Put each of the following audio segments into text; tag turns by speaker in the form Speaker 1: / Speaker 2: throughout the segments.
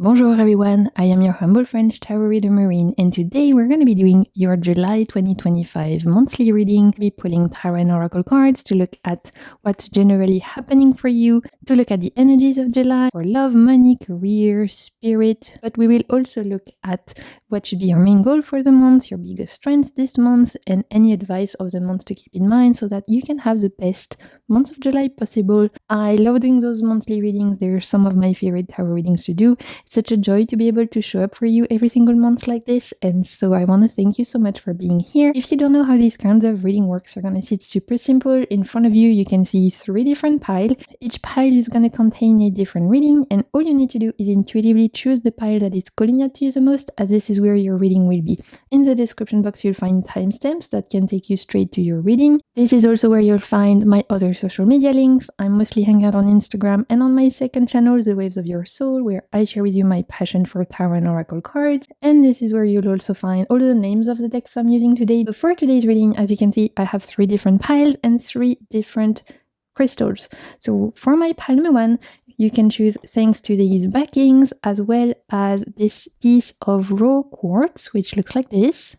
Speaker 1: Bonjour everyone, I am your humble French tarot reader Marine, and today we're going to be doing your July 2025 monthly reading. We'll be pulling tarot and oracle cards to look at what's generally happening for you, to look at the energies of July for love, money, career, spirit, but we will also look at what should be your main goal for the month, your biggest strengths this month, and any advice of the month to keep in mind so that you can have the best month of July possible. I love doing those monthly readings. They're some of my favorite tarot readings to do. It's such a joy to be able to show up for you every single month like this, and so I want to thank you so much for being here. If you don't know how these kinds of reading works, you're gonna see it's super simple. In front of you, you can see 3 different piles. Each pile is gonna contain a different reading, and all you need to do is intuitively choose the pile that is calling out to you the most, as this is where your reading will be. In the description box, you'll find timestamps that can take you straight to your reading. This is also where you'll find my other social media links. I mostly hang out on Instagram and on my second channel, The Waves of Your Soul, where I share with you my passion for tarot and oracle cards. And this is where you'll also find all the names of the decks I'm using today. So for today's reading, as you can see, I have 3 different piles and 3 different crystals. So for my pile number 1, you can choose thanks to these backings as well as this piece of raw quartz, which looks like this.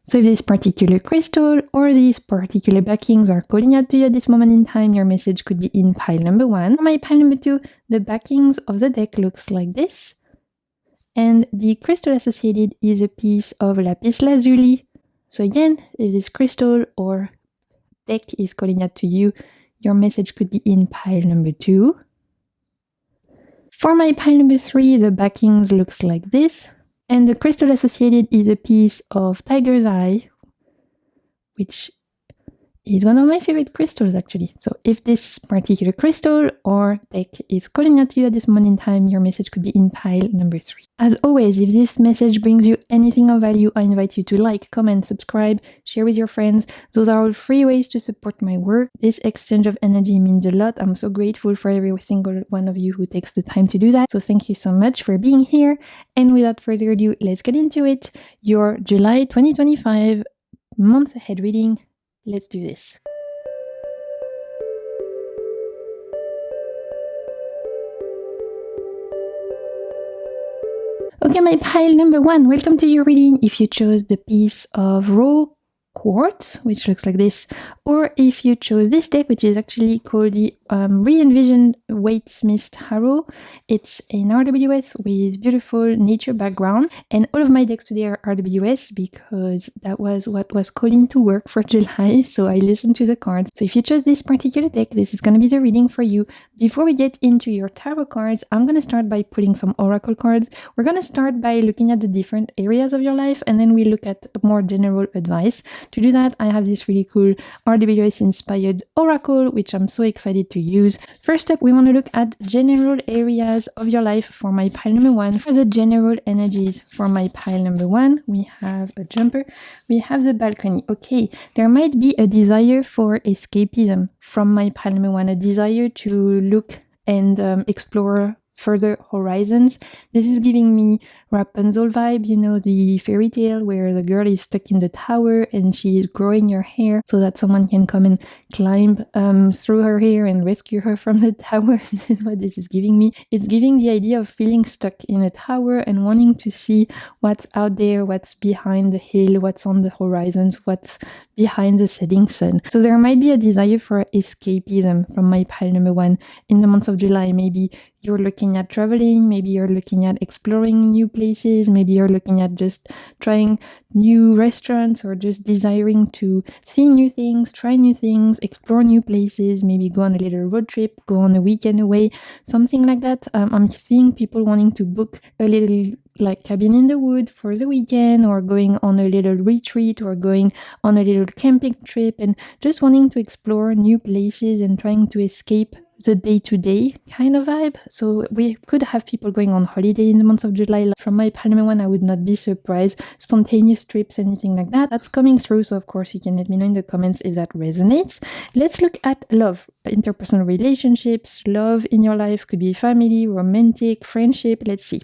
Speaker 1: So if this particular crystal or these particular backings are calling out to you at this moment in time, your message could be in pile number 1. For my pile number 2, the backings of the deck looks like this. And the crystal associated is a piece of lapis lazuli. So again, if this crystal or deck is calling out to you, your message could be in pile number 2. For my pile number 3, the backings looks like this. And the crystal associated is a piece of tiger's eye, which is one of my favorite crystals actually. So if this particular crystal or deck is calling out to you at this moment in time, your message could be in pile number 3. As always, if this message brings you anything of value, I invite you to like, comment, subscribe, share with your friends. Those are all free ways to support my work. This exchange of energy means a lot. I'm so grateful for every single one of you who takes the time to do that. So thank you so much for being here. And without further ado, let's get into it. Your July 2025 month ahead reading. Let's do this. Okay, my pile number 1, welcome to your reading. If you chose the piece of raw quartz, which looks like this, or if you chose this deck, which is actually called the Reenvisioned Waite Smith tarot. It's an RWS with beautiful nature background, and all of my decks today are RWS because that was what was calling to work for July, so I listened to the cards. So if you chose this particular deck, this is going to be the reading for you. Before we get into your tarot cards, I'm going to start by pulling some oracle cards. We're going to start by looking at the different areas of your life, and then we look at more general advice. To do that, I have this really cool RWS inspired oracle, which I'm so excited to use. First up, we want to look at general areas of your life for my pile number 1. For the general energies for my pile number 1, we have a jumper, we have the balcony. Okay, there might be a desire for escapism from my pile number 1, a desire to look and explore further horizons. This is giving me Rapunzel vibe, you know, the fairy tale where the girl is stuck in the tower and she is growing her hair so that someone can come and climb through her hair and rescue her from the tower. This is what this is giving me. It's giving the idea of feeling stuck in a tower and wanting to see what's out there, what's behind the hill, what's on the horizons, what's behind the setting sun. So there might be a desire for escapism from my pile number 1 in the month of July. Maybe you're looking at traveling, maybe you're looking at exploring new places, maybe you're looking at just trying new restaurants or just desiring to see new things, try new things, explore new places, maybe go on a little road trip, go on a weekend away, something like that. I'm seeing people wanting to book a little like cabin in the wood for the weekend, or going on a little retreat, or going on a little camping trip, and just wanting to explore new places and trying to escape the day-to-day kind of vibe. So we could have people going on holiday in the month of July. From my pile number 1, I would not be surprised. Spontaneous trips, anything like that, that's coming through. So of course you can let me know in the comments if that resonates. Let's look at love, interpersonal relationships. Love in your life could be family, romantic, friendship. Let's see.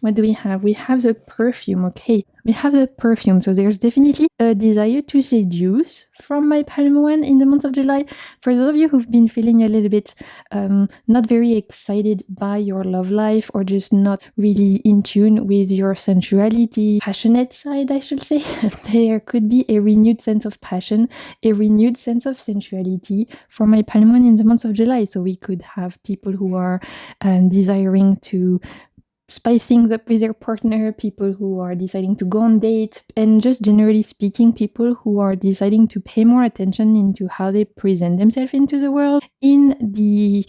Speaker 1: what do we have? We have the perfume, okay. We have the perfume, so there's definitely a desire to seduce from my Palm one in the month of July. For those of you who've been feeling a little bit not very excited by your love life, or just not really in tune with your sensuality, passionate side, I should say, there could be a renewed sense of passion, a renewed sense of sensuality for my Palm one in the month of July. So we could have people who are desiring to spice things up with their partner, people who are deciding to go on dates, and just generally speaking, people who are deciding to pay more attention into how they present themselves into the world in the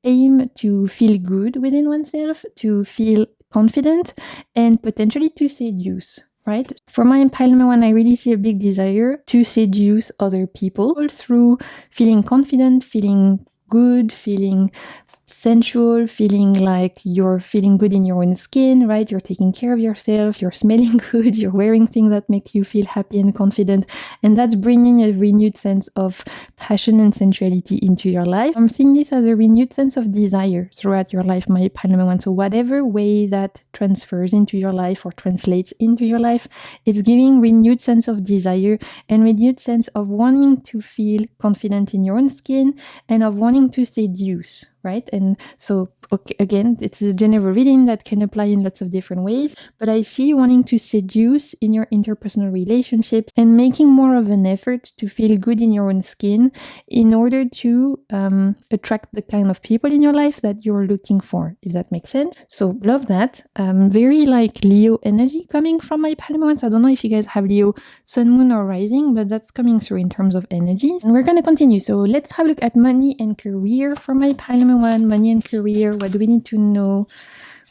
Speaker 1: aim to feel good within oneself, to feel confident, and potentially to seduce. Right? For my Palm one, I really see a big desire to seduce other people through feeling confident, feeling good, feeling sensual, feeling like you're feeling good in your own skin, right? You're taking care of yourself, you're smelling good, you're wearing things that make you feel happy and confident, and that's bringing a renewed sense of passion and sensuality into your life. I'm seeing this as a renewed sense of desire throughout your life, my Palm one. So whatever way that transfers into your life or translates into your life, it's giving renewed sense of desire and renewed sense of wanting to feel confident in your own skin and of wanting to seduce. Right? And so, okay, again, it's a general reading that can apply in lots of different ways, but I see you wanting to seduce in your interpersonal relationships and making more of an effort to feel good in your own skin in order to attract the kind of people in your life that you're looking for, if that makes sense. So love that. Very like Leo energy coming from my Palm one. So I don't know if you guys have Leo sun, moon, or rising, but that's coming through in terms of energy. And we're going to continue. So let's have a look at money and career for my Palm one. Money and career, what do we need to know?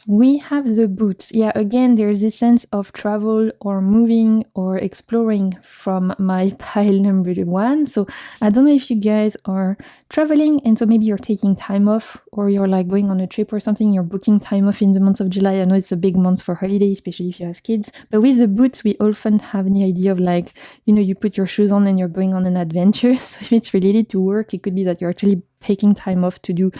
Speaker 1: We have the boots. Yeah, again, there's this sense of travel or moving or exploring from my pile number one. So I don't know if you guys are traveling and so maybe you're taking time off, or you're like going on a trip or something, you're booking time off in the month of July. I know it's a big month for holidays, especially if you have kids. But with the boots, we often have the idea of like, you know, you put your shoes on and you're going on an adventure. So if it's related to work, it could be that you're actually taking time off to do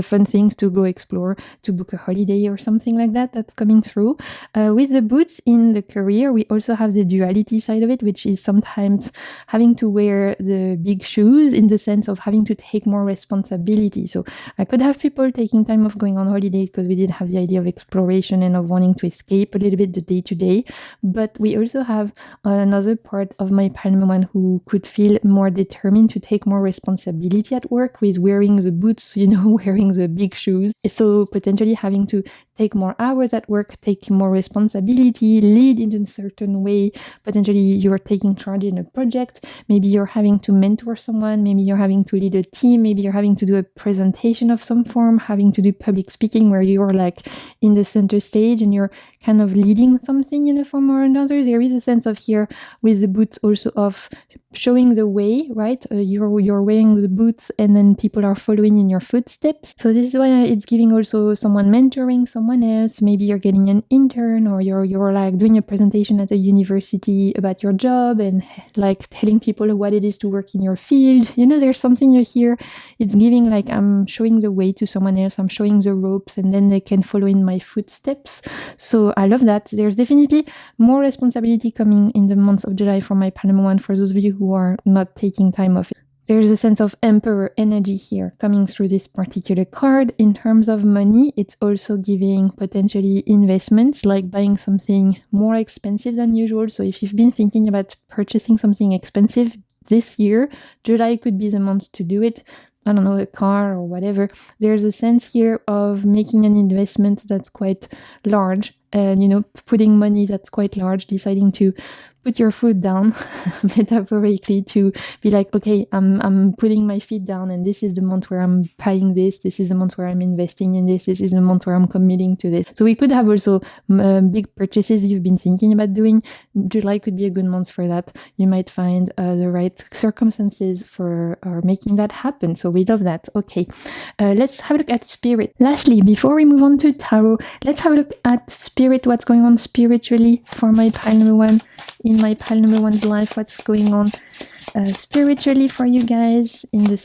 Speaker 1: fun things, to go explore, to book a holiday or something like that. That's coming through. With the boots in the career, we also have the duality side of it, which is sometimes having to wear the big shoes in the sense of having to take more responsibility. So I could have people taking time off going on holiday because we did have the idea of exploration and of wanting to escape a little bit the day-to-day. But we also have another part of my Palm one who could feel more determined to take more responsibility at work with wearing the boots, you know, wearing the big shoes. So potentially having to take more hours at work, take more responsibility, lead in a certain way. Potentially you're taking charge in a project. Maybe you're having to mentor someone. Maybe you're having to lead a team. Maybe you're having to do a presentation of some form, having to do public speaking where you're like in the center stage and you're kind of leading something in a form or another. There is a sense of here with the boots also of showing the way, right? You're wearing the boots and then people are following in your footsteps. So this is why it's giving also someone mentoring someone else. Maybe you're getting an intern, or you're like doing a presentation at a university about your job and like telling people what it is to work in your field. You know, there's something you hear. It's giving like I'm showing the way to someone else. I'm showing the ropes and then they can follow in my footsteps. So I love that. There's definitely more responsibility coming in the month of July for my Palm one for those of you who are not taking time off. There's a sense of emperor energy here coming through this particular card. In terms of money, it's also giving potentially investments, like buying something more expensive than usual. So if you've been thinking about purchasing something expensive this year, July could be the month to do it. I don't know, a car or whatever. There's a sense here of making an investment that's quite large and, you know, putting money that's quite large, deciding to put your foot down, metaphorically, to be like, okay, I'm putting my feet down and this is the month where I'm buying this. This is the month where I'm investing in this. This is the month where I'm committing to this. So we could have also big purchases you've been thinking about doing. July could be a good month for that. You might find the right circumstances for making that happen. So we love that. Okay, let's have a look at spirit. Lastly, before we move on to tarot, let's have a look at spirit, what's going on spiritually for my Palm one. In my Palm one's life, what's going on spiritually for you guys in the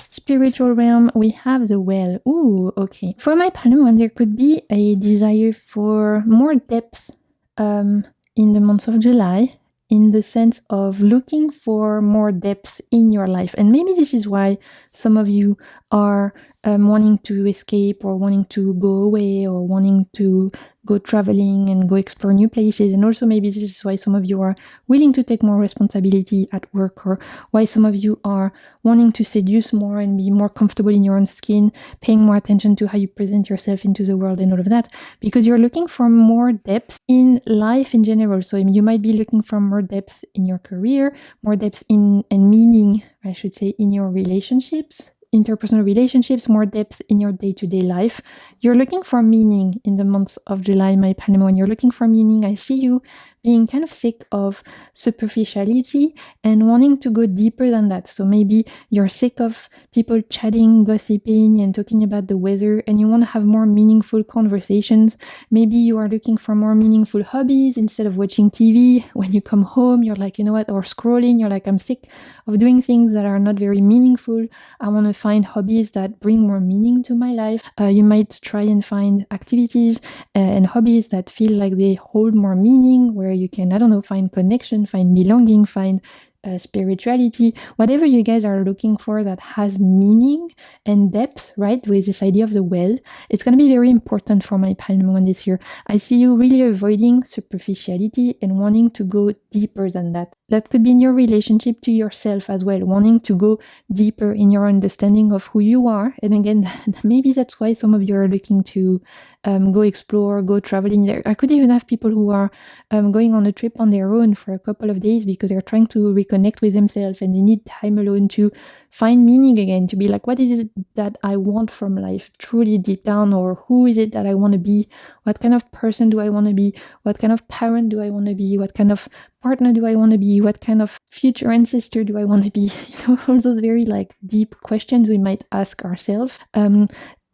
Speaker 1: spiritual realm, we have the well. Ooh, okay. For my Palm one, there could be a desire for more depth in the month of July, in the sense of looking for more depth in your life. And maybe this is why some of you are wanting to escape, or wanting to go away, or wanting to go traveling and go explore new places. And also maybe this is why some of you are willing to take more responsibility at work, or why some of you are wanting to seduce more and be more comfortable in your own skin, paying more attention to how you present yourself into the world and all of that, because you're looking for more depth in life in general. So you might be looking for more depth in your career, more depth in and meaning, I should say, in your relationships, interpersonal relationships, more depth in your day-to-day life. You're looking for meaning in the month of July, my Palm one. You're looking for meaning. I see you being kind of sick of superficiality and wanting to go deeper than that. So maybe you're sick of people chatting, gossiping, and talking about the weather, and you want to have more meaningful conversations. Maybe you are looking for more meaningful hobbies instead of watching TV. When you come home, you're like, you know what, or scrolling, you're like, I'm sick of doing things that are not very meaningful. I want to find hobbies that bring more meaning to my life. You might try and find activities and hobbies that feel like they hold more meaning, where you can, I don't know, find connection, find belonging, find spirituality, whatever you guys are looking for that has meaning and depth, right? With this idea of the well, it's going to be very important for my Palm one this year. I see you really avoiding superficiality and wanting to go deeper than that. That could be in your relationship to yourself as well, wanting to go deeper in your understanding of who you are. And again, maybe that's why some of you are looking to go explore, go traveling there. I could even have people who are going on a trip on their own for a couple of days because they're trying to reconnect with themselves and they need time alone to find meaning again, to be like, what is it that I want from life truly deep down, or who is it that I want to be? What kind of person do I want to be? What kind of parent do I want to be? What kind of partner do I want to be? What kind of future ancestor do I want to be? All those very like deep questions we might ask ourselves.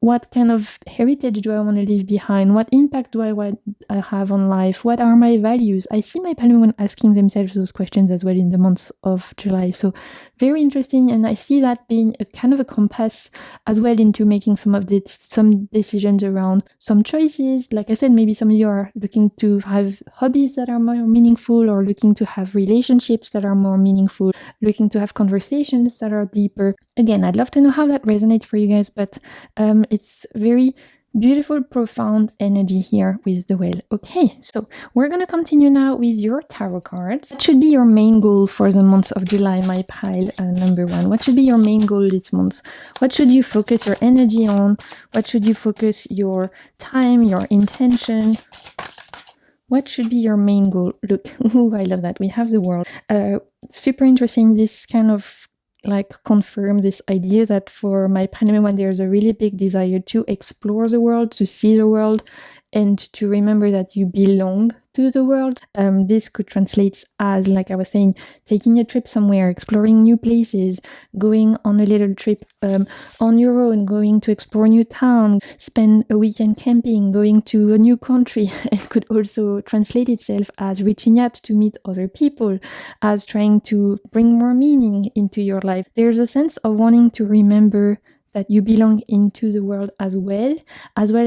Speaker 1: What kind of heritage do I want to leave behind? What impact do I want to have on life? What are my values? I see my Palm one asking themselves those questions as well in the month of July. So very interesting. And I see that being a kind of a compass as well into making some decisions around some choices. Like I said, maybe some of you are looking to have hobbies that are more meaningful, or looking to have relationships that are more meaningful, looking to have conversations that are deeper. Again, I'd love to know how that resonates for you guys, but it's very beautiful, profound energy here with the well. Okay, so we're going to continue now with your tarot cards. What should be your main goal for the month of July, my pile number one? What should be your main goal this month? What should you focus your energy on? What should you focus your time, your intention? What should be your main goal? Look, ooh, I love that. We have the world. Super interesting, this kind of like confirm this idea that for my Palm one, there's a really big desire to explore the world, to see the world, and to remember that you belong to the world. This could translate as, like I was saying, taking a trip somewhere, exploring new places, going on a little trip on your own, going to explore new town, spend a weekend camping, going to a new country. It could also translate itself as reaching out to meet other people, as trying to bring more meaning into your life. There's a sense of wanting to remember that you belong into the world as well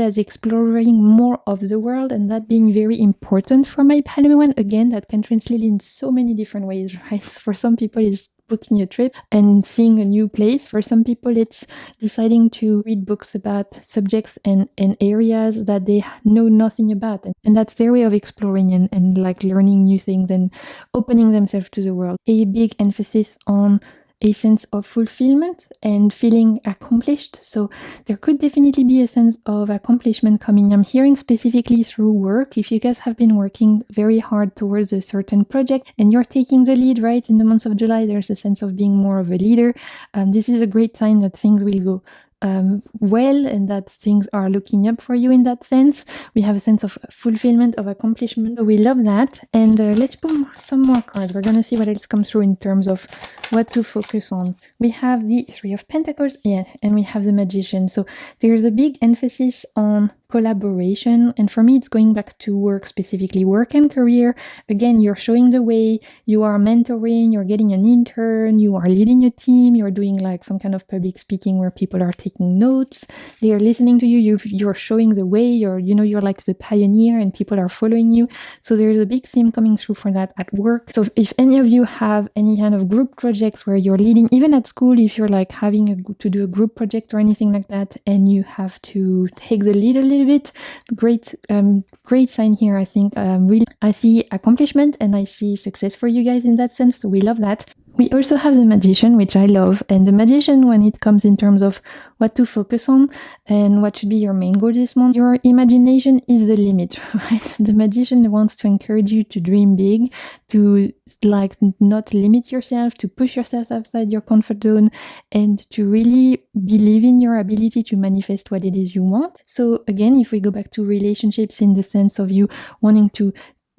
Speaker 1: as exploring more of the world, and that being very important for my Palm one. Again, that can translate in so many different ways, right? For some people, it's booking a trip and seeing a new place. For some people, it's deciding to read books about subjects and areas that they know nothing about. And that's their way of exploring and like learning new things and opening themselves to the world. A big emphasis on a sense of fulfillment and feeling accomplished. So there could definitely be a sense of accomplishment coming. I'm hearing specifically through work. If you guys have been working very hard towards a certain project and you're taking the lead, right? In the month of July, there's a sense of being more of a leader. This is a great sign that things will go well, and that things are looking up for you in that sense. We have a sense of fulfillment, of accomplishment. So we love that. And let's pull some more cards. We're gonna see what else comes through in terms of what to focus on. We have the Three of Pentacles, yeah, and we have the Magician. So there's a big emphasis on collaboration. And for me, it's going back to work, specifically work and career. Again, you're showing the way, you are mentoring, you're getting an intern, you are leading a team, you're doing like some kind of public speaking where people are taking notes, they are listening to you, you're showing the way, you're like the pioneer and people are following you. So there's a big theme coming through for that at work. So if any of you have any kind of group projects where you're leading, even at school, if you're like having to do a group project or anything like that, and you have to take the lead a little bit, great sign here. I think really I see accomplishment and I see success for you guys in that sense, so we love that. We also have the Magician, which I love, and the Magician, when it comes in terms of what to focus on and what should be your main goal this month, your imagination is the limit, right? The Magician wants to encourage you to dream big, to like not limit yourself, to push yourself outside your comfort zone, and to really believe in your ability to manifest what it is you want. So again, if we go back to relationships in the sense of you wanting to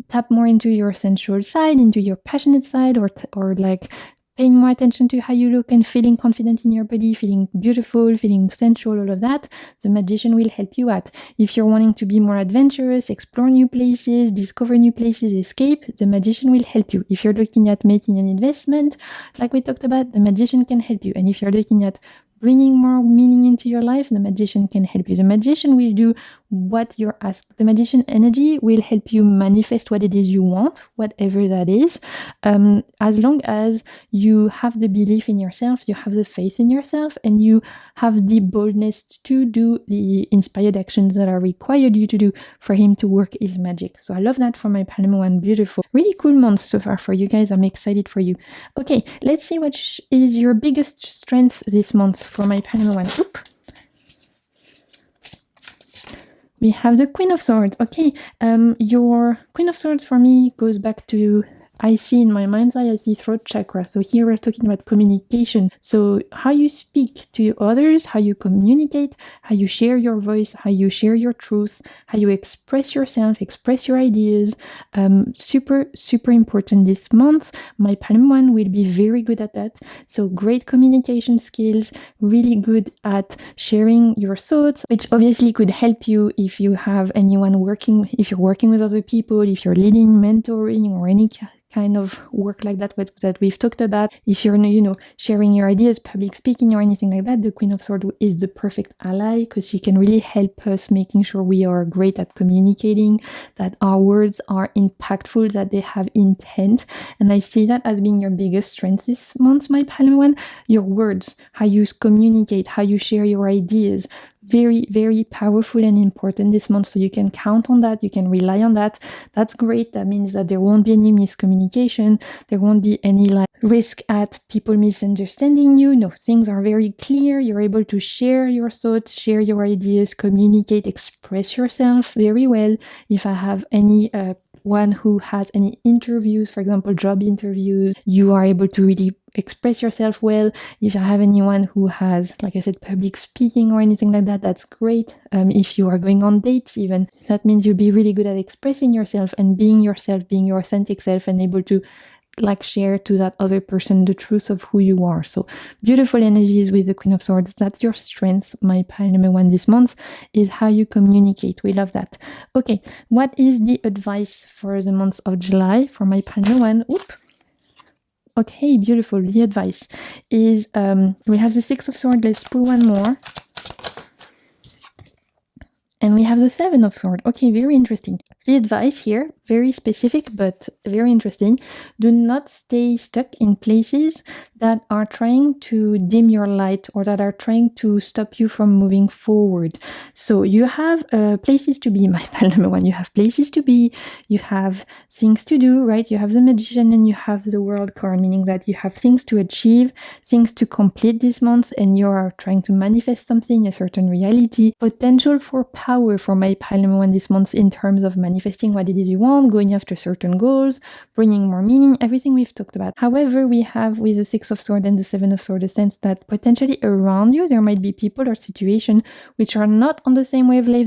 Speaker 1: tap more into your sensual side, into your passionate side, or like paying more attention to how you look and feeling confident in your body, feeling beautiful, feeling sensual, all of that, the Magician will help you out. If you're wanting to be more adventurous, explore new places, discover new places, escape, the Magician will help you. If you're looking at making an investment, like we talked about, the Magician can help you. And if you're looking at bringing more meaning into your life, the Magician can help you. The Magician will do what you're asked. The Magician energy will help you manifest what it is you want, whatever that is, as long as you have the belief in yourself, you have the faith in yourself, and you have the boldness to do the inspired actions that are required you to do for him to work his magic. So I love that for my Palm One. Beautiful. Really cool month so far for you guys. I'm excited for you. Okay, let's see what is your biggest strength this month for my Palm One. Oop. We have the Queen of Swords. Okay, your Queen of Swords for me goes back to, I see in my mind's eye, I see throat chakra. So here we're talking about communication. So how you speak to others, how you communicate, how you share your voice, how you share your truth, how you express yourself, express your ideas. Super, super important this month. My Palm One will be very good at that. So great communication skills, really good at sharing your thoughts, which obviously could help you if you have anyone working, if you're working with other people, if you're leading, mentoring, or any kind of work like that we've talked about. If you're, sharing your ideas, public speaking or anything like that, the Queen of Swords is the perfect ally because she can really help us making sure we are great at communicating, that our words are impactful, that they have intent. And I see that as being your biggest strength this month, my Palm One. Your words, how you communicate, how you share your ideas, very, very powerful and important this month. So you can count on that. You can rely on that. That's great. That means that there won't be any miscommunication. There won't be any risk at people misunderstanding you. No, things are very clear. You're able to share your thoughts, share your ideas, communicate, express yourself very well. If I have any one who has any interviews, for example, job interviews, you are able to really express yourself well. If you have anyone who has, like I said, public speaking or anything like that, that's great. If you are going on dates even, that means you'll be really good at expressing yourself and being yourself, being your authentic self, and able to share to that other person the truth of who you are. So beautiful energies with the Queen of Swords. That's your strength, my Palm One this month, is how you communicate. We love that. Okay, what is the advice for the month of July for my Palm One? Oop. Okay, beautiful. The advice is, we have the Six of Swords. Let's pull one more. And we have the Seven of Swords. Okay, very interesting. The advice here, very specific, but very interesting. Do not stay stuck in places that are trying to dim your light or that are trying to stop you from moving forward. So you have places to be, my Palm One. You have places to be, you have things to do, right? You have the Magician and you have the World card, meaning that you have things to achieve, things to complete this month, and you are trying to manifest something, a certain reality, potential for power for my Palm One this month in terms of manifesting what it is you want, going after certain goals, bringing more meaning, everything we've talked about. However, we have with the Six of Swords and the Seven of Swords a sense that potentially around you there might be people or situations which are not on the same wavelengths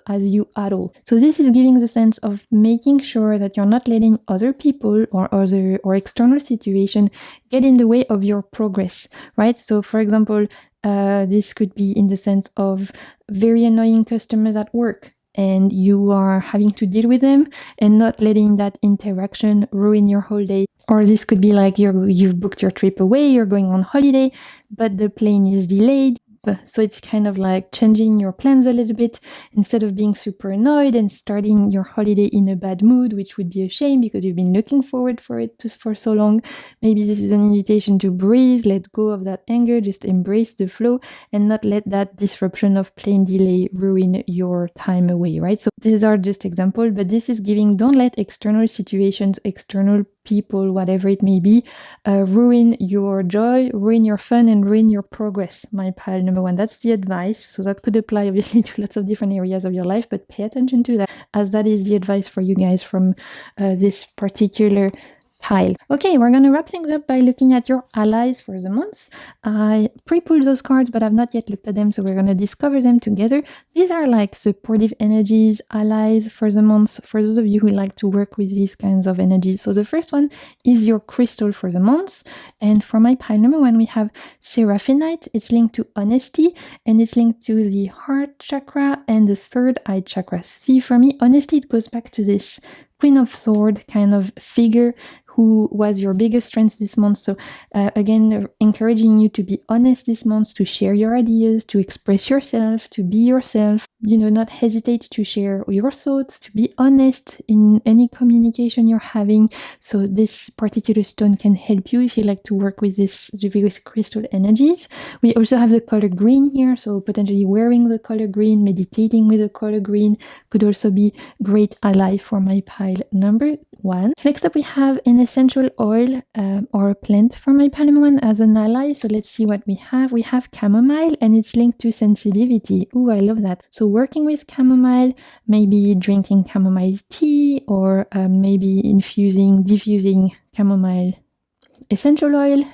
Speaker 1: as you at all. So this is giving the sense of making sure that you're not letting other people or external situation get in the way of your progress, right? So for example, This could be in the sense of very annoying customers at work, and you are having to deal with them and not letting that interaction ruin your whole day. Or this could be like you've booked your trip away, you're going on holiday, but the plane is delayed. So it's kind of like changing your plans a little bit instead of being super annoyed and starting your holiday in a bad mood, which would be a shame because you've been looking forward for it for so long. Maybe this is an invitation to breathe, let go of that anger, just embrace the flow and not let that disruption of plane delay ruin your time away, right? So these are just examples, but this is giving, don't let external situations, external people, whatever it may be, ruin your joy, ruin your fun, and ruin your progress. My pile number one. That's the advice. So that could apply obviously to lots of different areas of your life, but pay attention to that, as that is the advice for you guys from this particular pile. Okay, we're going to wrap things up by looking at your allies for the month. I pre-pulled those cards, but I've not yet looked at them, so we're going to discover them together. These are like supportive energies, allies for the month, for those of you who like to work with these kinds of energies. So the first one is your crystal for the month, and for my pile number one, we have Seraphinite. It's linked to honesty, and it's linked to the heart chakra and the third eye chakra. See, for me, honesty, it goes back to this Queen of Swords kind of figure who was your biggest strength this month. So again, encouraging you to be honest this month, to share your ideas, to express yourself, to be yourself, not hesitate to share your thoughts, to be honest in any communication you're having. So this particular stone can help you if you like to work with this various crystal energies. We also have the color green here, so potentially wearing the color green, meditating with the color green could also be great ally for my pile number one. Next up, we have an essential oil or a plant for my pile number one as an ally. So let's see what we have. We have chamomile, and it's linked to sensitivity. Ooh, I love that. So working with chamomile, maybe drinking chamomile tea, or maybe diffusing chamomile essential oil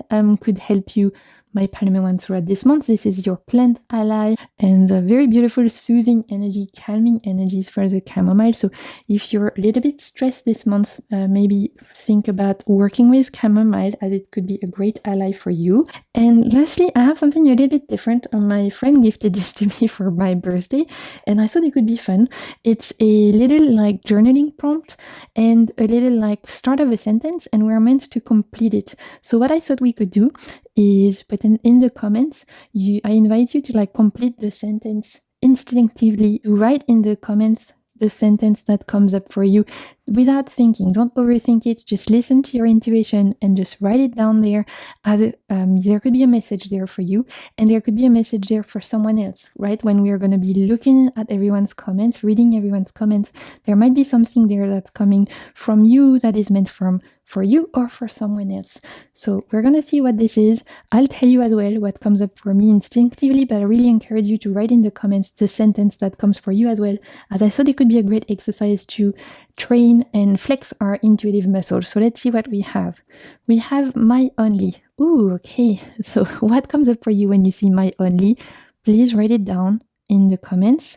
Speaker 1: could help you, my pile number one, throughout this month. This is your plant ally, and a very beautiful soothing energy, calming energies for the chamomile. So if you're a little bit stressed this month, maybe think about working with chamomile, as it could be a great ally for you. And lastly, I have something a little bit different. My friend gifted this to me for my birthday, and I thought it could be fun. It's a little like journaling prompt and a little like start of a sentence, and we're meant to complete it. So what I thought we could do is put in the comments, I invite you to like complete the sentence instinctively. Write in the comments the sentence that comes up for you without thinking. Don't overthink it. Just listen to your intuition and just write it down there. As there could be a message there for you, and there could be a message there for someone else, right? When we are going to be looking at everyone's comments, reading everyone's comments, there might be something there that's coming from you that is meant for you or for someone else. So we're going to see what this is. I'll tell you as well what comes up for me instinctively, but I really encourage you to write in the comments the sentence that comes for you as well, as I thought it could be a great exercise to train and flex our intuitive muscles. So let's see what we have. We have my only. Ooh, okay. So what comes up for you when you see my only? Please write it down in the comments.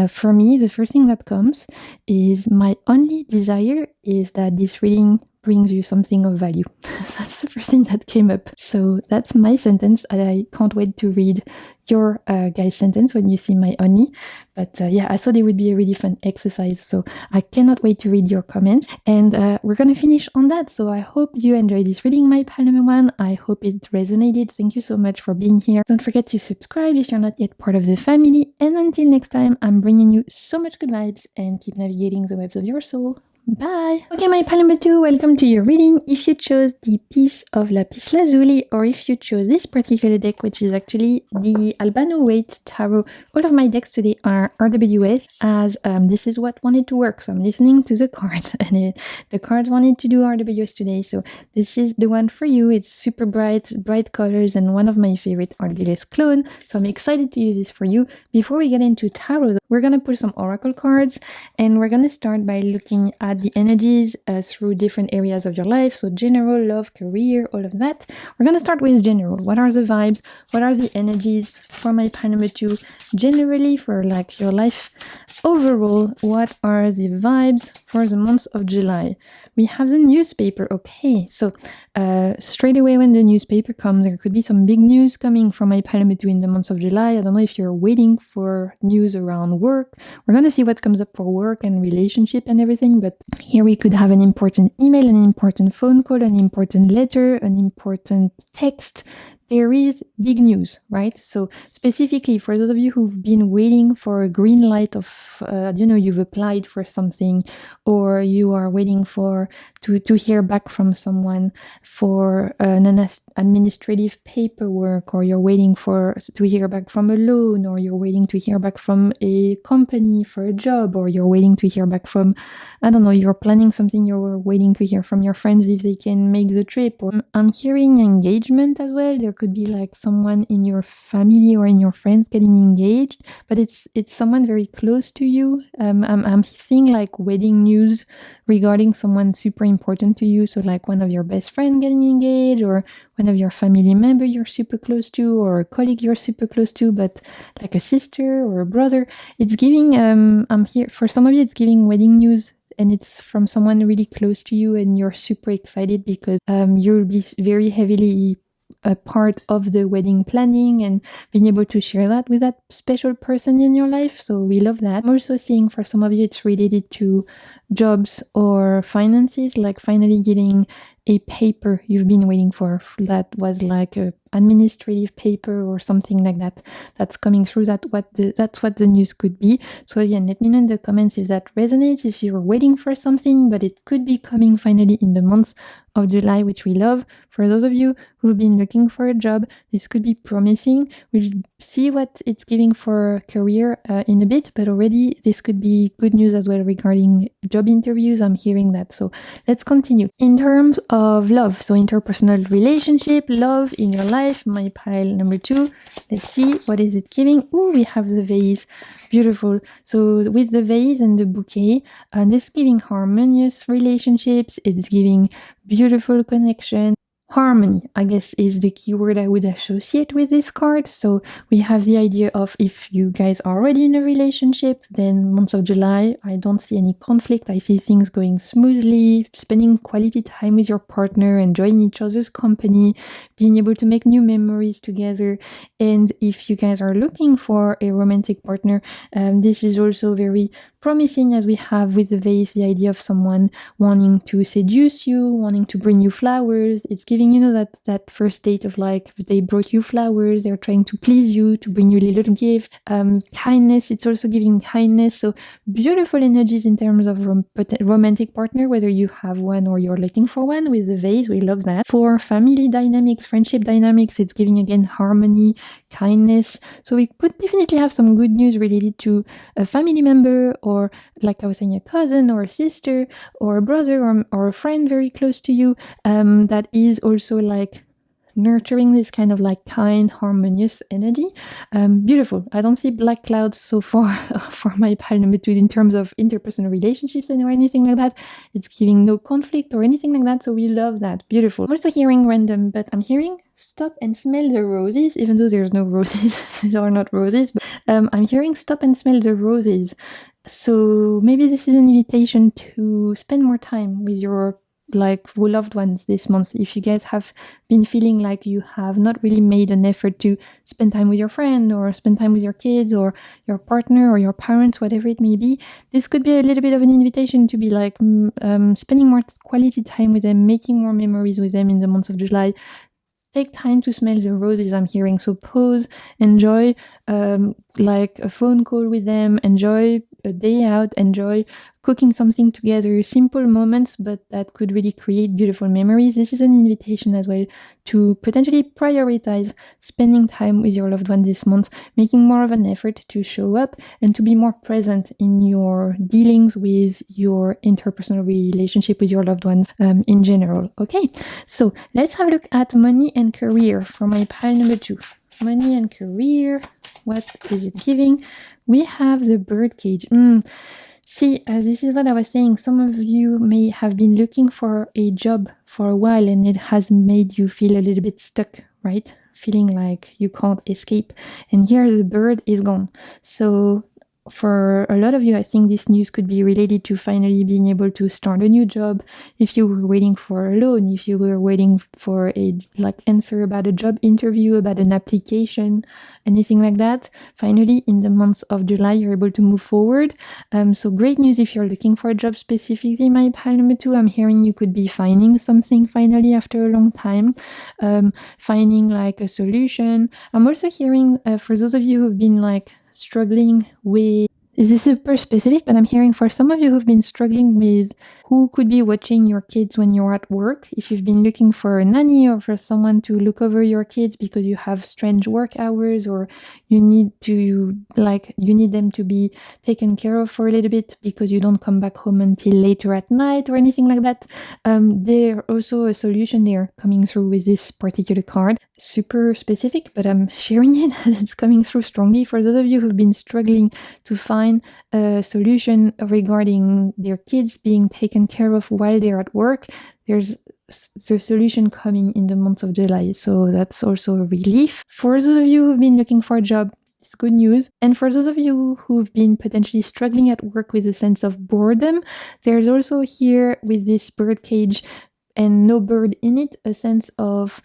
Speaker 1: For me, the first thing that comes is my only desire is that this reading brings you something of value. That's the first thing that came up. So that's my sentence, and I can't wait to read your guys' sentence when you see my only. But yeah, I thought it would be a really fun exercise, so I cannot wait to read your comments. And we're gonna finish on that. So I hope you enjoyed this reading, my pile number one. I hope it resonated. Thank you so much for being here. Don't forget to subscribe if you're not yet part of the family. And until next time, I'm bringing you so much good vibes, and keep navigating the waves of your soul. Bye! Okay, my pile number two, welcome to your reading. If you chose the piece of lapis lazuli, or if you chose this particular deck, which is actually the Albano Waite Tarot, all of my decks today are RWS, as this is what wanted to work. So I'm listening to the cards, and the cards wanted to do RWS today. So this is the one for you. It's super bright colors, and one of my favorite RWS clone. So I'm excited to use this for you. Before we get into tarot, we're gonna pull some oracle cards, and we're gonna start by looking at the energies through different areas of your life. So general, love, career, all of that. We're going to start with general. What are the vibes? What are the energies for my pile number two? Generally, for like your life overall, what are the vibes for the month of July? We have the newspaper. Okay, so straight away when the newspaper comes, there could be some big news coming from my Palomito in the month of July. I don't know if you're waiting for news around work. We're going to see what comes up for work and relationship and everything, but here we could have an important email, an important phone call, an important letter, an important text. There is big news, right? So specifically for those of you who've been waiting for a green light of, you've applied for something, or you are waiting to hear back from someone for an administrative paperwork, or you're waiting to hear back from a loan, or you're waiting to hear back from a company for a job, or you're waiting to hear back from, I don't know, you're planning something, you're waiting to hear from your friends if they can make the trip. Or I'm hearing engagement as well. There could be like someone in your family or in your friends getting engaged, but it's someone very close to you. I'm seeing like wedding news regarding someone super important to you. So like one of your best friend getting engaged, or one of your family member you're super close to, or a colleague you're super close to, but like a sister or a brother. It's giving, I'm here, for some of you, it's giving wedding news, and it's from someone really close to you, and you're super excited because you'll be very heavily a part of the wedding planning and being able to share that with that special person in your life. So we love that. I'm also seeing for some of you it's related to jobs or finances, like finally getting a paper you've been waiting for that was like a administrative paper or something like that that's coming through. That's what the news could be. So again, let me know in the comments if that resonates, if you're waiting for something, but it could be coming finally in the month of July, which we love. For those of you who've been looking for a job, this could be promising. We'll see what it's giving for career in a bit, but already this could be good news as well regarding job interviews. I'm hearing that. So let's continue. In terms of love, so interpersonal relationship, love in your life, my pile number 2. Let's see, what is it giving? Oh, we have the vase. Beautiful. So with the vase and the bouquet, this is giving harmonious relationships. It's giving beautiful connection. Harmony, I guess, is the keyword I would associate with this card. So we have the idea of, if you guys are already in a relationship, then month of July, I don't see any conflict. I see things going smoothly, spending quality time with your partner, enjoying each other's company, being able to make new memories together. And if you guys are looking for a romantic partner, this is also very promising, as we have with the vase, the idea of someone wanting to seduce you, wanting to bring you flowers. It's giving, that first date of like, they brought you flowers, they're trying to please you, to bring you a little gift. Kindness, it's also giving kindness. So beautiful energies in terms of romantic partner, whether you have one or you're looking for one. With the vase, we love that. For family dynamics, friendship dynamics, it's giving again harmony, kindness. So we could definitely have some good news related to a family member, or like I was saying, a cousin or a sister or a brother or a friend very close to you, that is also like nurturing this kind of like kind, harmonious energy. Beautiful. I don't see black clouds so far for my pile number 2 in terms of interpersonal relationships or anything like that. It's giving no conflict or anything like that. So we love that. Beautiful. I'm also hearing random, but I'm hearing stop and smell the roses, even though there's no roses. These are not roses, but I'm hearing stop and smell the roses. So maybe this is an invitation to spend more time with your loved ones this month. If you guys have been feeling like you have not really made an effort to spend time with your friend, or spend time with your kids or your partner or your parents, whatever it may be, this could be a little bit of an invitation to be like spending more quality time with them, making more memories with them in the month of July. Take time to smell the roses, I'm hearing. So pause, enjoy like a phone call with them, enjoy a day out, enjoy cooking something together, simple moments, but that could really create beautiful memories. This is an invitation as well to potentially prioritize spending time with your loved one this month, making more of an effort to show up and to be more present in your dealings with your interpersonal relationship with your loved ones in general. Okay, so let's have a look at money and career for my pile number 2. Money and career, what is it giving? We have the birdcage. See, this is what I was saying. Some of you may have been looking for a job for a while, and it has made you feel a little bit stuck, right? Feeling like you can't escape. And here the bird is gone. So for a lot of you, I think this news could be related to finally being able to start a new job. If you were waiting for a loan, if you were waiting for a answer about a job interview, about an application, anything like that, finally in the month of July, you're able to move forward. So great news if you're looking for a job specifically, my pile number 2. I'm hearing you could be finding something finally after a long time, finding like a solution. I'm also hearing for those of you who've been like struggling with, is this super specific, but I'm hearing for some of you who've been struggling with who could be watching your kids when you're at work. If you've been looking for a nanny or for someone to look over your kids because you have strange work hours, or you need them to be taken care of for a little bit because you don't come back home until later at night or anything like that, there's also a solution there coming through with this particular card. Super specific, but I'm sharing it as it's coming through strongly. For those of you who've been struggling to find a solution regarding their kids being taken care of while they're at work, there's the solution coming in the month of July. So that's also a relief. For those of you who've been looking for a job, it's good news. And for those of you who've been potentially struggling at work with a sense of boredom, there's also here with this bird cage and no bird in it, a sense of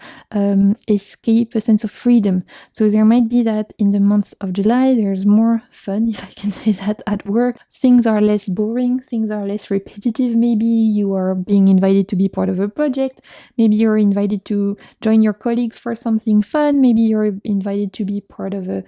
Speaker 1: escape, a sense of freedom. So there might be that in the month of July, there's more fun, if I can say that, at work. Things are less boring, things are less repetitive. Maybe you are being invited to be part of a project. Maybe you're invited to join your colleagues for something fun. Maybe you're invited to be part of a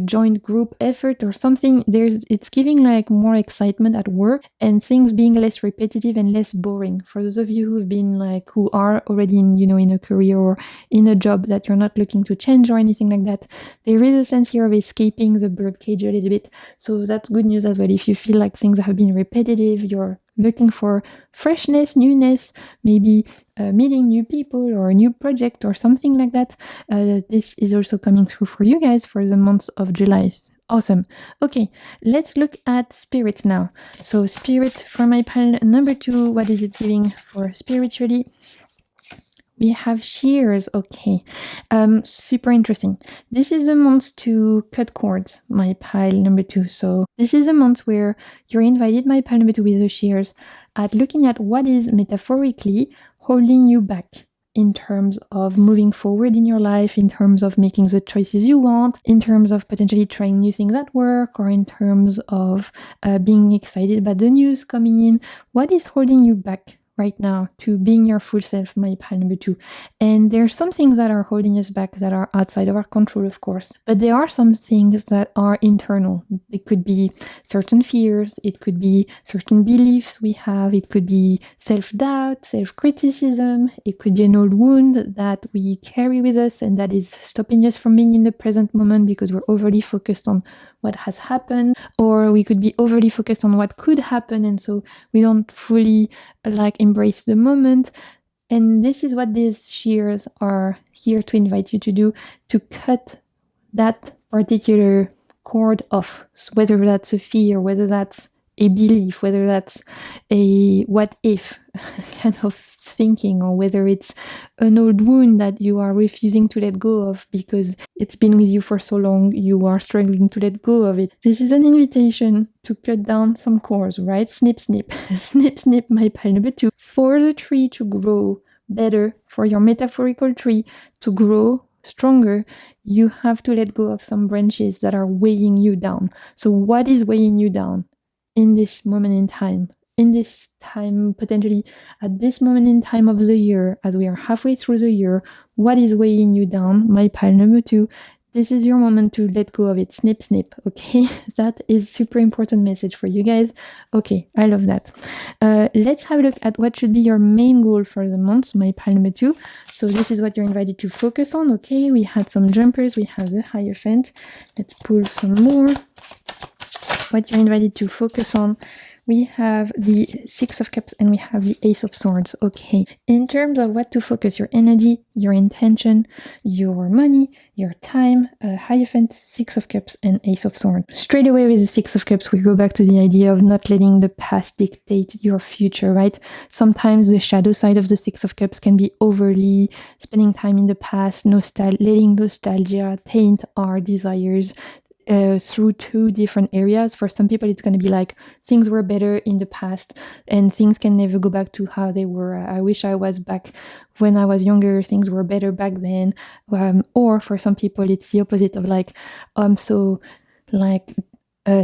Speaker 1: joint group effort or something. It's giving like more excitement at work and things being less repetitive and less boring. For those of you who are already in a career or in a job that you're not looking to change or anything like that, there is a sense here of escaping the birdcage a little bit. So that's good news as well. If you feel like things have been repetitive, you're looking for freshness, newness, maybe meeting new people or a new project or something like that, this is also coming through for you guys for the month of July. Awesome. Okay, let's look at spirit now. So spirit for my pile number 2, what is it giving for spiritually? We have shears. Okay, super interesting. This is the month to cut cords, my pile number 2. So this is a month where you're invited, my pile number 2, with the shears, at looking at what is metaphorically holding you back in terms of moving forward in your life, in terms of making the choices you want, in terms of potentially trying new things at work, or in terms of being excited about the news coming in. What is holding you back right now to being your full self, my pile number 2? And there's some things that are holding us back that are outside of our control, of course, but there are some things that are internal. It could be certain fears, it could be certain beliefs we have, it could be self-doubt, self-criticism, it could be an old wound that we carry with us and that is stopping us from being in the present moment because we're overly focused on what has happened, or we could be overly focused on what could happen, and so we don't fully embrace the moment. And this is what these shears are here to invite you to do, to cut that particular cord off. So whether that's a fear, whether that's a belief, whether that's a what if kind of thinking, or whether it's an old wound that you are refusing to let go of because it's been with you for so long, you are struggling to let go of it. This is an invitation to cut down some cords, right? Snip, snip, snip, snip, my pile number 2. For the tree to grow better, for your metaphorical tree to grow stronger, you have to let go of some branches that are weighing you down. So what is weighing you down in this moment in time? In this time, potentially at this moment in time of the year, as we are halfway through the year, what is weighing you down? My pile number 2. This is your moment to let go of it. Snip, snip. Okay, that is super important message for you guys. Okay, I love that. Let's have a look at what should be your main goal for the month, my pile number 2. So this is what you're invited to focus on. Okay, we had some jumpers, we have the Hierophant. Let's pull some more. What you're invited to focus on. We have the 6 of Cups and we have the Ace of Swords. Okay, in terms of what to focus, your energy, your intention, your money, your time, Hierophant, 6 of Cups and Ace of Swords. Straight away with the 6 of Cups, we go back to the idea of not letting the past dictate your future, right? Sometimes the shadow side of the 6 of Cups can be overly spending time in the past, letting nostalgia taint our desires, through two different areas. For some people, it's going to be like things were better in the past and things can never go back to how they were. I wish I was back when I was younger, things were better back then. Or for some people, it's the opposite of like, I'm so like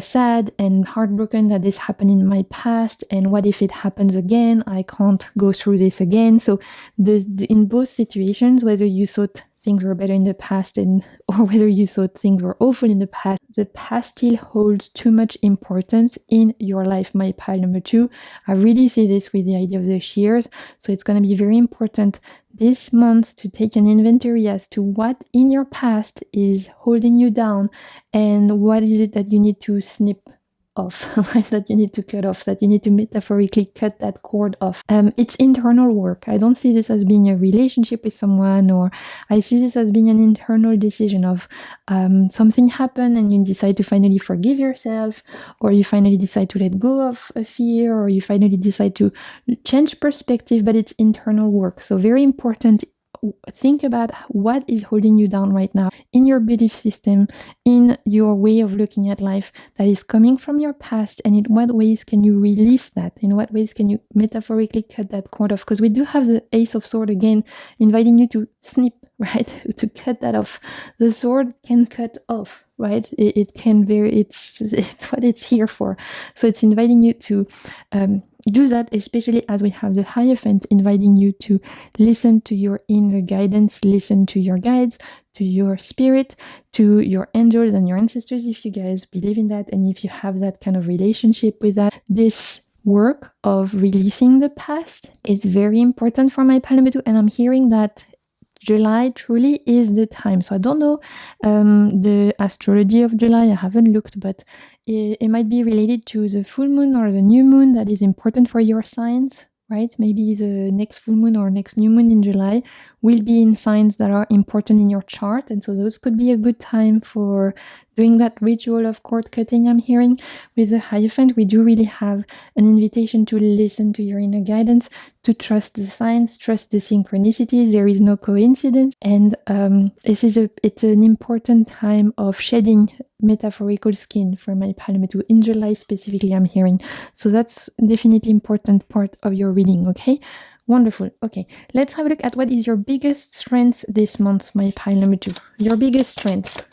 Speaker 1: sad and heartbroken that this happened in my past, and what if it happens again? I can't go through this again. So in both situations, whether you thought things were better in the past or whether you thought things were awful in the past still holds too much importance in your life, my pile number 2. I really see this with the idea of the shears. So it's going to be very important this month to take an inventory as to what in your past is holding you down and what is it that you need to snip off, right? That you need to cut off, that you need to metaphorically cut that cord off. It's internal work. I don't see this as being a relationship with someone, or I see this as being an internal decision of something happened and you decide to finally forgive yourself, or you finally decide to let go of a fear, or you finally decide to change perspective, but it's internal work. So very important. Think about what is holding you down right now in your belief system, in your way of looking at life that is coming from your past, and in what ways can you release that? In what ways can you metaphorically cut that cord off? Because we do have the Ace of Swords again, inviting you to snip, right? To cut that off. The sword can cut off, right? It can it's what it's here for. So it's inviting you to do that, especially as we have the Hierophant inviting you to listen to your inner guidance, listen to your guides, to your spirit, to your angels and your ancestors, if you guys believe in that, and if you have that kind of relationship with that. This work of releasing the past is very important for my pile number 2, and I'm hearing that July truly is the time. So I don't know the astrology of July, I haven't looked, but it might be related to the full moon or the new moon that is important for your signs, right? Maybe the next full moon or next new moon in July will be in signs that are important in your chart, and so those could be a good time for doing that ritual of cord cutting. I'm hearing with the Hierophant, we do really have an invitation to listen to your inner guidance, to trust the signs, trust the synchronicities. There is no coincidence, and it's an important time of shedding metaphorical skin for my pile number 2 in July specifically, I'm hearing. So that's definitely important part of your reading. Okay, wonderful. Okay, let's have a look at what is your biggest strength this month, my pile number 2. Your biggest strength.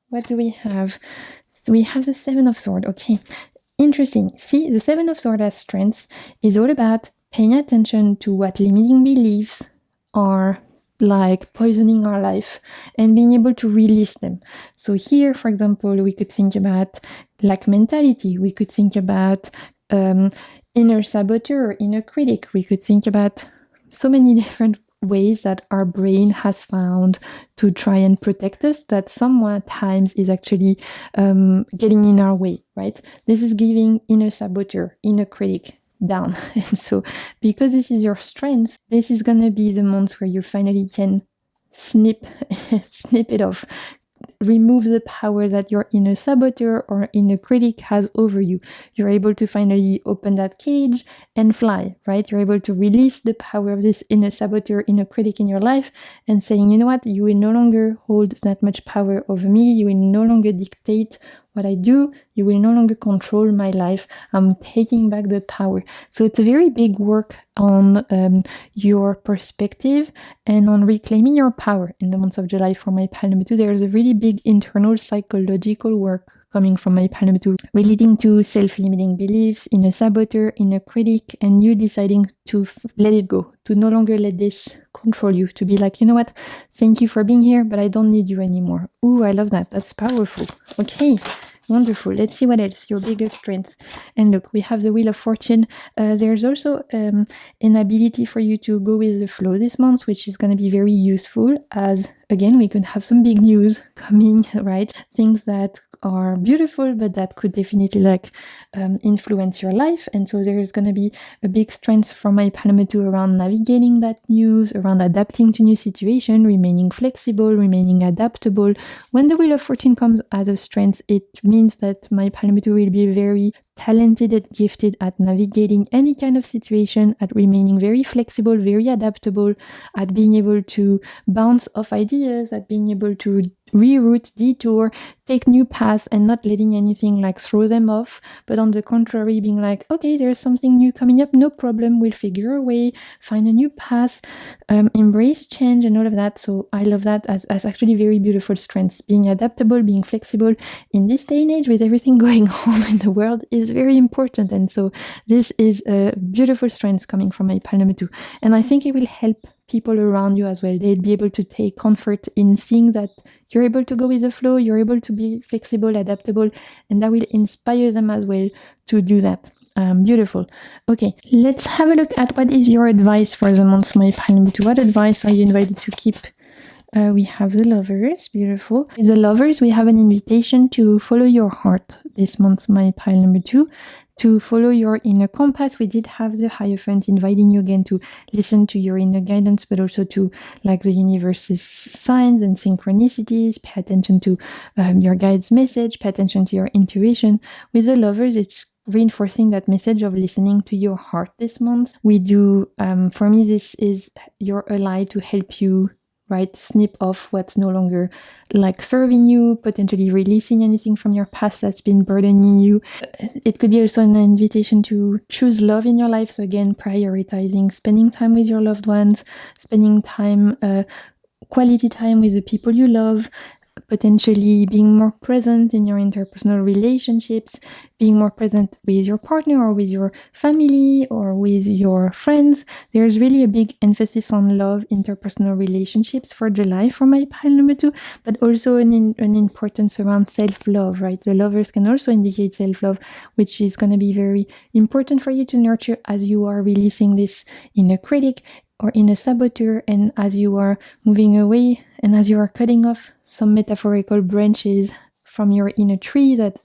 Speaker 1: What do we have? So we have the Seven of Swords. Okay, interesting. See, the Seven of Swords as strengths is all about paying attention to what limiting beliefs are like poisoning our life and being able to release them. So here, for example, we could think about lack mentality. We could think about inner saboteur, inner critic. We could think about so many different ways that our brain has found to try and protect us that sometimes is actually getting in our way, right? This is giving inner saboteur, inner critic down. And so because this is your strength, this is going to be the month where you finally can snip it off, remove the power that your inner saboteur or inner critic has over you. You're able to finally open that cage and fly, right? You're able to release the power of this inner saboteur, inner critic in your life, and saying, you know what, you will no longer hold that much power over me. You will no longer dictate what I do. You will no longer control my life. I'm taking back the power. So it's a very big work on your perspective and on reclaiming your power in the month of July for my pile number 2. There's a really big internal psychological work coming from my pile number 2 relating to self-limiting beliefs, inner saboteur, inner critic, and you deciding to let it go, to no longer let this control you, to be like, you know what, thank you for being here, but I don't need you anymore. Ooh, I love that. That's powerful. Okay, wonderful. Let's see what else, your biggest strength. And look, we have the Wheel of Fortune. There's also an ability for you to go with the flow this month, which is going to be very useful, as again, we could have some big news coming, right? Things that are beautiful, but that could definitely like influence your life. And so there is going to be a big strength from my pile number 2 around navigating that news, around adapting to new situation, remaining flexible, remaining adaptable. When the Wheel of Fortune comes as a strength, it means that my pile number 2 will be very talented and gifted at navigating any kind of situation, at remaining very flexible, very adaptable, at being able to bounce off ideas, at being able to reroute, detour, take new paths and not letting anything like throw them off, but on the contrary, being like, okay, there's something new coming up, no problem, we'll figure a way, find a new path, embrace change and all of that. So I love that as actually very beautiful strengths. Being adaptable, being flexible in this day and age with everything going on in the world is very important. And so this is a beautiful strength coming from my pile number 2. And I think it will help people around you as well. They'll be able to take comfort in seeing that you're able to go with the flow, you're able to be flexible, adaptable, and that will inspire them as well to do that. Beautiful. Okay, let's have a look at what is your advice for the month, my pile number 2. What advice are you invited to keep? We have the Lovers, beautiful. With the Lovers, we have an invitation to follow your heart this month, my pile number 2. To follow your inner compass. We did have the Hierophant inviting you again to listen to your inner guidance, but also to like the universe's signs and synchronicities. Pay attention to your guide's message, pay attention to your intuition. With the Lovers, it's reinforcing that message of listening to your heart this month. We do, for me, this is your ally to help you, right, snip off what's no longer like serving you, potentially releasing anything from your past that's been burdening you. It could be also an invitation to choose love in your life. So again, prioritizing spending time with your loved ones, spending time, quality time with the people you love, potentially being more present in your interpersonal relationships, being more present with your partner or with your family or with your friends. There's really a big emphasis on love, interpersonal relationships for July for my pile number 2, but also an importance around self-love, right? The Lovers can also indicate self-love, which is going to be very important for you to nurture as you are releasing this inner critic or inner saboteur, and as you are moving away and as you are cutting off some metaphorical branches from your inner tree that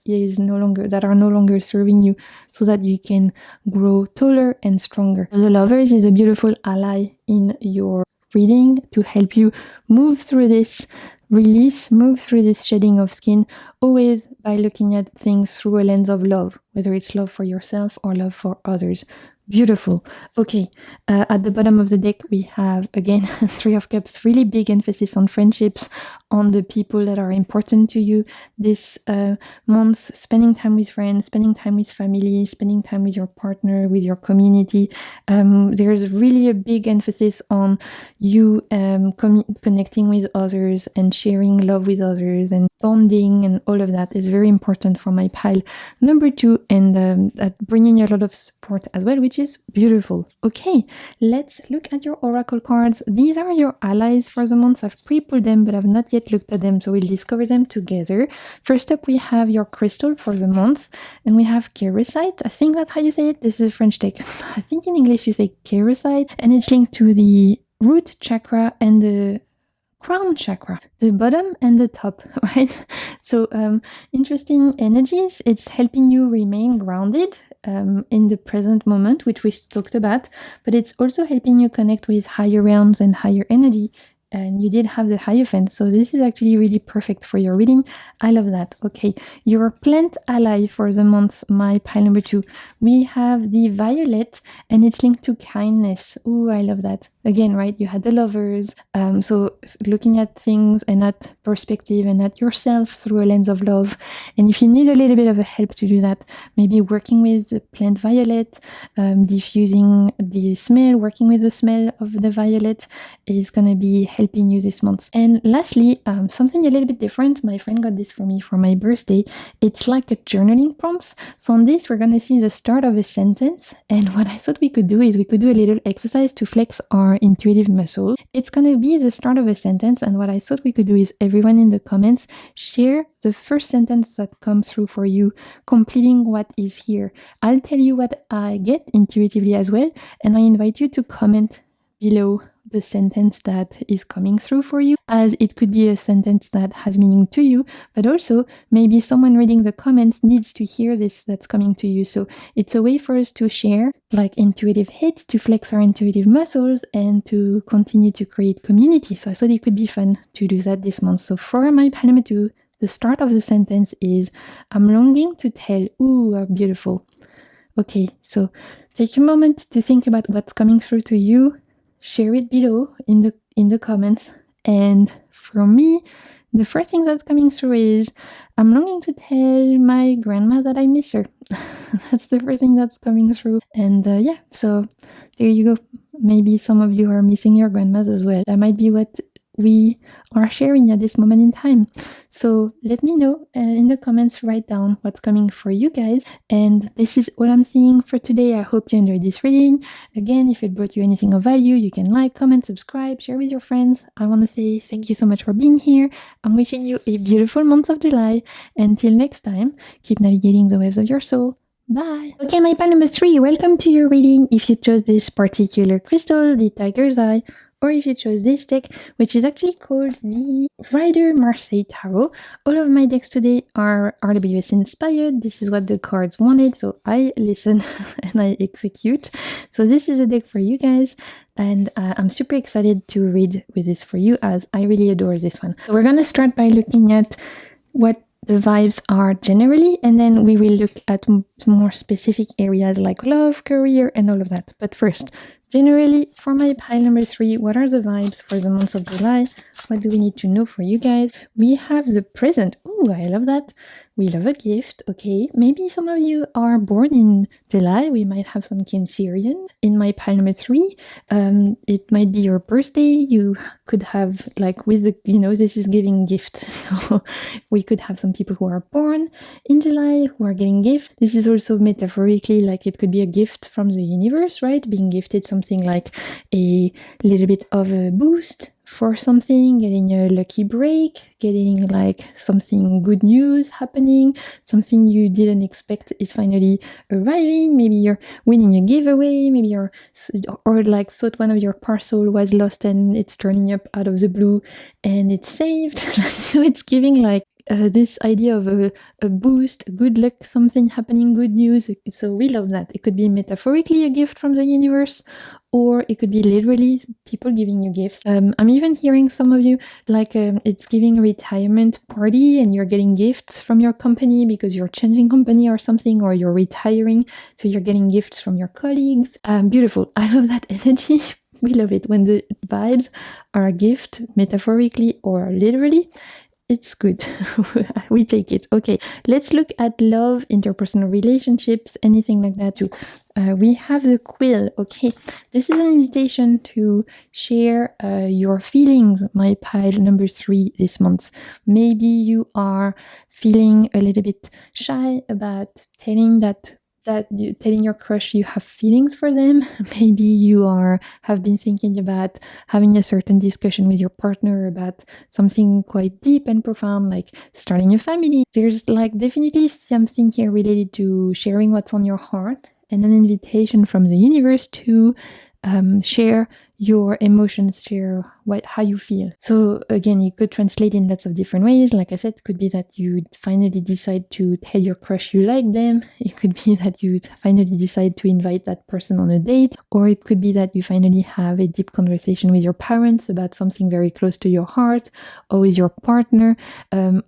Speaker 1: are no longer serving you, so that you can grow taller and stronger. The Lovers is a beautiful ally in your reading to help you move through this release, move through this shedding of skin, always by looking at things through a lens of love, whether it's love for yourself or love for others. Beautiful. Okay, at the bottom of the deck, we have, again, Three of Cups, really big emphasis on friendships, on the people that are important to you this month, spending time with friends, spending time with family, spending time with your partner, with your community. There's really a big emphasis on you connecting with others and sharing love with others, and bonding and all of that is very important for my pile number 2, and bringing you a lot of support as well, which is beautiful. Okay, let's look at your oracle cards. These are your allies for the month. I've pre-pulled them, but I've not yet looked at them, so we'll discover them together. First up, we have your crystal for the month, and we have Kerosite. I think that's how you say it. This is a French deck. I think in English you say Kerosite, and it's linked to the root chakra and the crown chakra, the bottom and the top, right? So interesting energies. It's helping you remain grounded in the present moment, which we talked about, but it's also helping you connect with higher realms and higher energy. And you did have the Hierophant, so this is actually really perfect for your reading. I love that. Okay, your plant ally for the month, my pile number 2. We have the Violet, and it's linked to kindness. Ooh, I love that. Again, right, you had the Lovers. So looking at things and at perspective and at yourself through a lens of love. And if you need a little bit of a help to do that, maybe working with the plant Violet, diffusing the smell, working with the smell of the Violet is going to be helping you this month. And lastly, something a little bit different. My friend got this for me for my birthday. It's like a journaling prompts. So on this, we're going to see the start of a sentence. And what I thought we could do is we could do a little exercise to flex our intuitive muscle. It's going to be the start of a sentence. And what I thought we could do is everyone in the comments share the first sentence that comes through for you, completing what is here. I'll tell you what I get intuitively as well. And I invite you to comment below the sentence that is coming through for you, as it could be a sentence that has meaning to you, but also maybe someone reading the comments needs to hear this that's coming to you. So it's a way for us to share like intuitive hits, to flex our intuitive muscles, and to continue to create community. So I thought it could be fun to do that this month. So for my pile number 2, the start of the sentence is, I'm longing to tell. Ooh, how beautiful. Okay, so take a moment to think about what's coming through to you. Share it below in the comments. And for me, the first thing that's coming through is I'm longing to tell my grandma that I miss her. That's the first thing that's coming through. And yeah, so there you go. Maybe some of you are missing your grandmas as well. That might be what we are sharing at this moment in time. So let me know in the comments, write down what's coming for you guys. And this is all I'm seeing for today. I hope you enjoyed this reading. Again, if it brought you anything of value, you can like, comment, subscribe, share with your friends. I want to say thank you so much for being here. I'm wishing you a beautiful month of July. Until next time, keep navigating the waves of your soul. Bye. Okay, my pile number 3, welcome to your reading. If you chose this particular crystal, the Tiger's Eye, or if you chose this deck, which is actually called the Rider Marseille Tarot. All of my decks today are RWS inspired. This is what the cards wanted, so I listen and I execute. So this is a deck for you guys, and I'm super excited to read with this for you, as I really adore this one. So we're gonna start by looking at what the vibes are generally, and then we will look at more specific areas like love, career, and all of that. But first, generally, for my pile number 3, what are the vibes for the month of July? What do we need to know for you guys? We have the present. Oh, I love that. We love a gift. Okay, maybe some of you are born in July. We might have some Cancerian in my pile number 3. It might be your birthday. You could have, like, with the, this is giving gift. So we could have some people who are born in July who are getting gift. This is also metaphorically, like, it could be a gift from the universe, right? Being gifted something like a little bit of a boost for something, getting a lucky break, getting like something good news happening, something you didn't expect is finally arriving. Maybe you're winning a giveaway, maybe you're, or like thought one of your parcel was lost and it's turning up out of the blue and it's saved. So it's giving like this idea of a boost, good luck, something happening, good news. So we love that. It could be metaphorically a gift from the universe, or it could be literally people giving you gifts. I'm even hearing some of you like it's giving a retirement party and you're getting gifts from your company because you're changing company or something, or you're retiring, so you're getting gifts from your colleagues. Beautiful. I love that energy. We love it when the vibes are a gift, metaphorically or literally. It's good. We take it. Okay, let's look at love, interpersonal relationships, anything like that too. We have the quill. Okay, this is an invitation to share your feelings, my pile number 3 this month. Maybe you are feeling a little bit shy about telling telling your crush you have feelings for them. Maybe you have been thinking about having a certain discussion with your partner about something quite deep and profound, like starting a family. There's like definitely something here related to sharing what's on your heart, and an invitation from the universe to share your emotions, share how you feel. So again, it could translate in lots of different ways. Like I said, it could be that you finally decide to tell your crush you like them. It could be that you finally decide to invite that person on a date, or it could be that you finally have a deep conversation with your parents about something very close to your heart, or with your partner,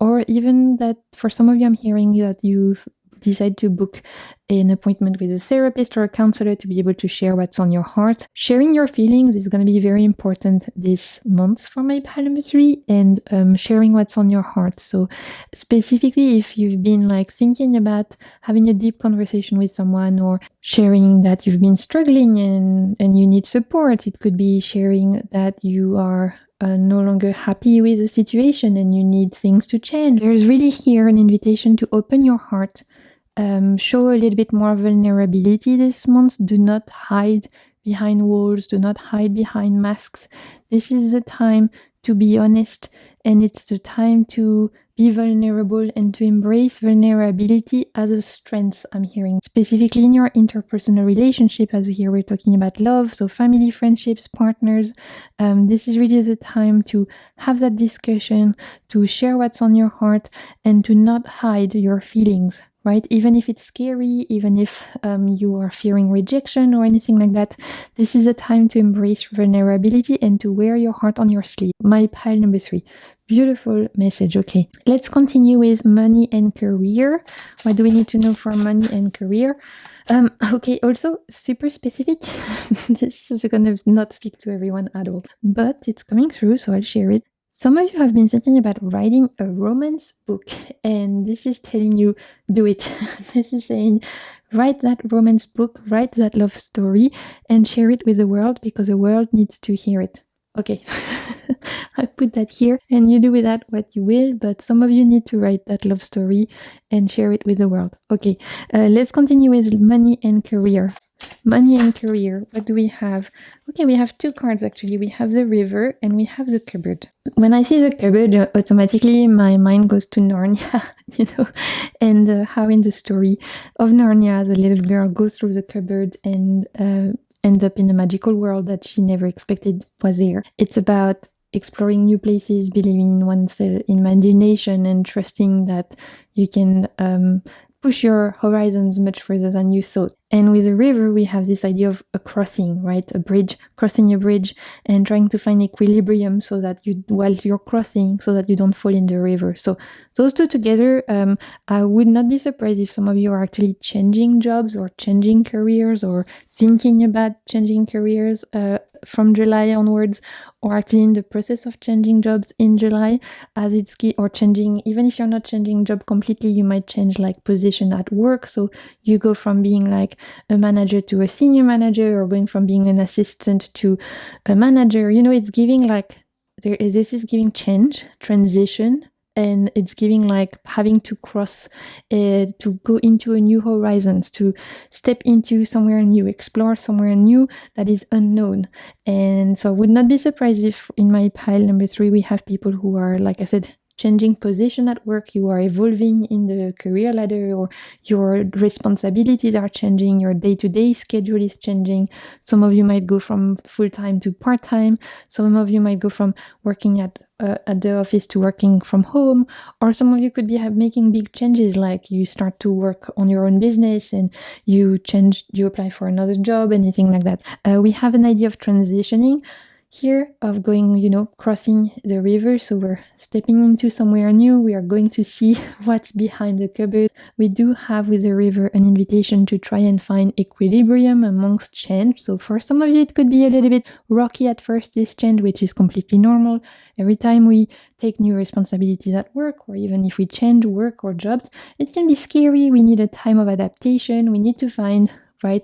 Speaker 1: or even that for some of you, I'm hearing that you've decide to book an appointment with a therapist or a counselor to be able to share what's on your heart. Sharing your feelings is going to be very important this month for my pile number 3, and sharing what's on your heart. So specifically, if you've been like thinking about having a deep conversation with someone, or sharing that you've been struggling and you need support, it could be sharing that you are no longer happy with the situation and you need things to change. There's really here an invitation to open your heart. Show a little bit more vulnerability this month. Do not hide behind walls. Do not hide behind masks. This is the time to be honest, and it's the time to be vulnerable and to embrace vulnerability as a strength, I'm hearing. Specifically in your interpersonal relationship, as here we're talking about love, so family, friendships, partners. This is really the time to have that discussion, to share what's on your heart, and to not hide your feelings. Right? Even if it's scary, even if you are fearing rejection or anything like that, this is a time to embrace vulnerability and to wear your heart on your sleeve. My pile number 3. Beautiful message. Okay, let's continue with money and career. What do we need to know for money and career? Okay, also super specific. This is going to not speak to everyone at all, but it's coming through, so I'll share it. Some of you have been thinking about writing a romance book, and this is telling you, do it. This is saying, write that romance book, write that love story, and share it with the world because the world needs to hear it. Okay, I put that here, and you do with that what you will, but some of you need to write that love story and share it with the world. Okay, let's continue with money and career. Money and career, what do we have? Okay, we have two cards actually. We have the river and we have the cupboard. When I see the cupboard, automatically my mind goes to Narnia, and how in the story of Narnia, the little girl goes through the cupboard and end up in a magical world that she never expected was there. It's about exploring new places, believing in one's imagination, and trusting that you can push your horizons much further than you thought. And with a river, we have this idea of a crossing, right? A bridge, crossing a bridge and trying to find equilibrium so that while you're crossing, so that you don't fall in the river. So those two together, I would not be surprised if some of you are actually changing jobs or changing careers or thinking about changing careers from July onwards, or actually in the process of changing jobs in July, as it's key, or changing, even if you're not changing job completely, you might change like position at work. So you go from being like a manager to a senior manager, or going from being an assistant to a manager. It's giving like, this is giving change, transition, and it's giving like having to cross, to go into a new horizons, to step into somewhere new, explore somewhere new that is unknown. And so I would not be surprised if in my pile number 3, we have people who are, like I said, changing position at work, you are evolving in the career ladder, or your responsibilities are changing, your day-to-day schedule is changing. Some of you might go from full-time to part-time. Some of you might go from working at the office to working from home, or some of you could be making big changes, like you start to work on your own business and you apply for another job, anything like that. We have an idea of transitioning here, of going, crossing the river. So we're stepping into somewhere new. We are going to see what's behind the cupboard. We do have with the river an invitation to try and find equilibrium amongst change. So for some of you, it could be a little bit rocky at first, this change, which is completely normal. Every time we take new responsibilities at work, or even if we change work or jobs, it can be scary. We need a time of adaptation. We need to find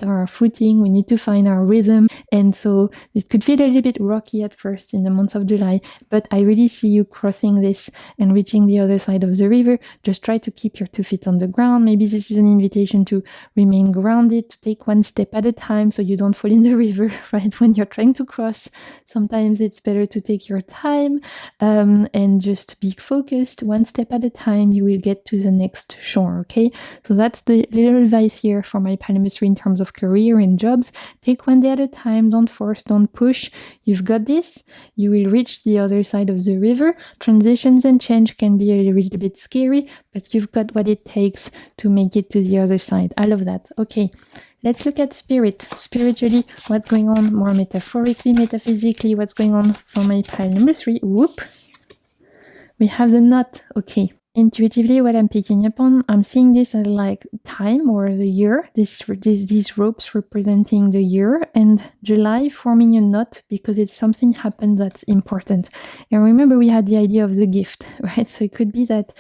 Speaker 1: our footing, we need to find our rhythm, and so it could feel a little bit rocky at first in the month of July, but I really see you crossing this and reaching the other side of the river. Just try to keep your 2 feet on the ground. Maybe this is an invitation to remain grounded, to take one step at a time so you don't fall in the river, right? When you're trying to cross, sometimes it's better to take your time and just be focused. One step at a time, you will get to the next shore, okay? So that's the little advice here for my pile number 3 in terms of career and jobs. Take one day at a time, don't force, don't push. You've got this. You will reach the other side of the river. Transitions and change can be a little bit scary, but you've got what it takes to make it to the other side. I love that. Okay, let's look at spiritually, what's going on, more metaphorically, metaphysically, what's going on for my pile number 3. Whoop, we have the knot. Okay, intuitively, what I'm picking up on, I'm seeing this as like time or the year, these ropes representing the year, and July forming a knot because it's something happened that's important. And remember, we had the idea of the gift, right? So it could be that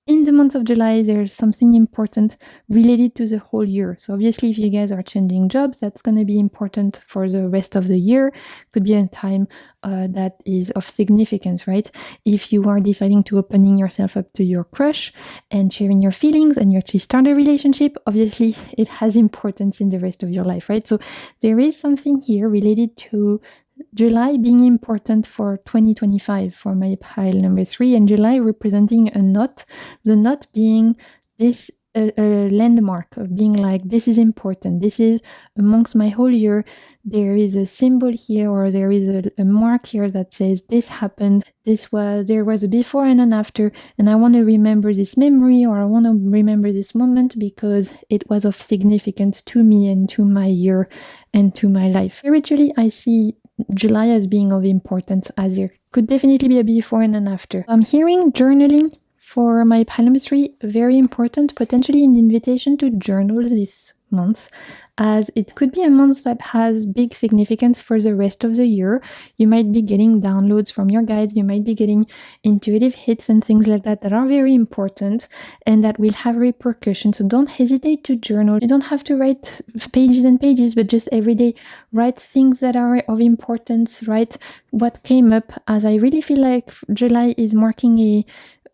Speaker 1: in the month of July, there's something important related to the whole year. So obviously, if you guys are changing jobs, that's going to be important for the rest of the year. Could be a time that is of significance, right? If you are deciding to opening yourself up to your crush and sharing your feelings, and you actually start a relationship, obviously, it has importance in the rest of your life, right? So there is something here related to July being important for 2025 for my pile number 3, and July representing a knot, the knot being this a landmark of being like, this is important, this is amongst my whole year, there is a symbol here, or there is a mark here that says this happened, there was a before and an after, and I want to remember this memory, or I want to remember this moment because it was of significance to me and to my year and to my life. Spiritually, I see July as being of importance, as there could definitely be a before and an after. I'm hearing journaling for my pile number 3, very important, potentially an invitation to journal this month, as it could be a month that has big significance for the rest of the year. You might be getting downloads from your guides, you might be getting intuitive hits and things like that are very important and that will have repercussions. So don't hesitate to journal. You don't have to write pages and pages, but just every day write things that are of importance, write what came up, as I really feel like July is marking a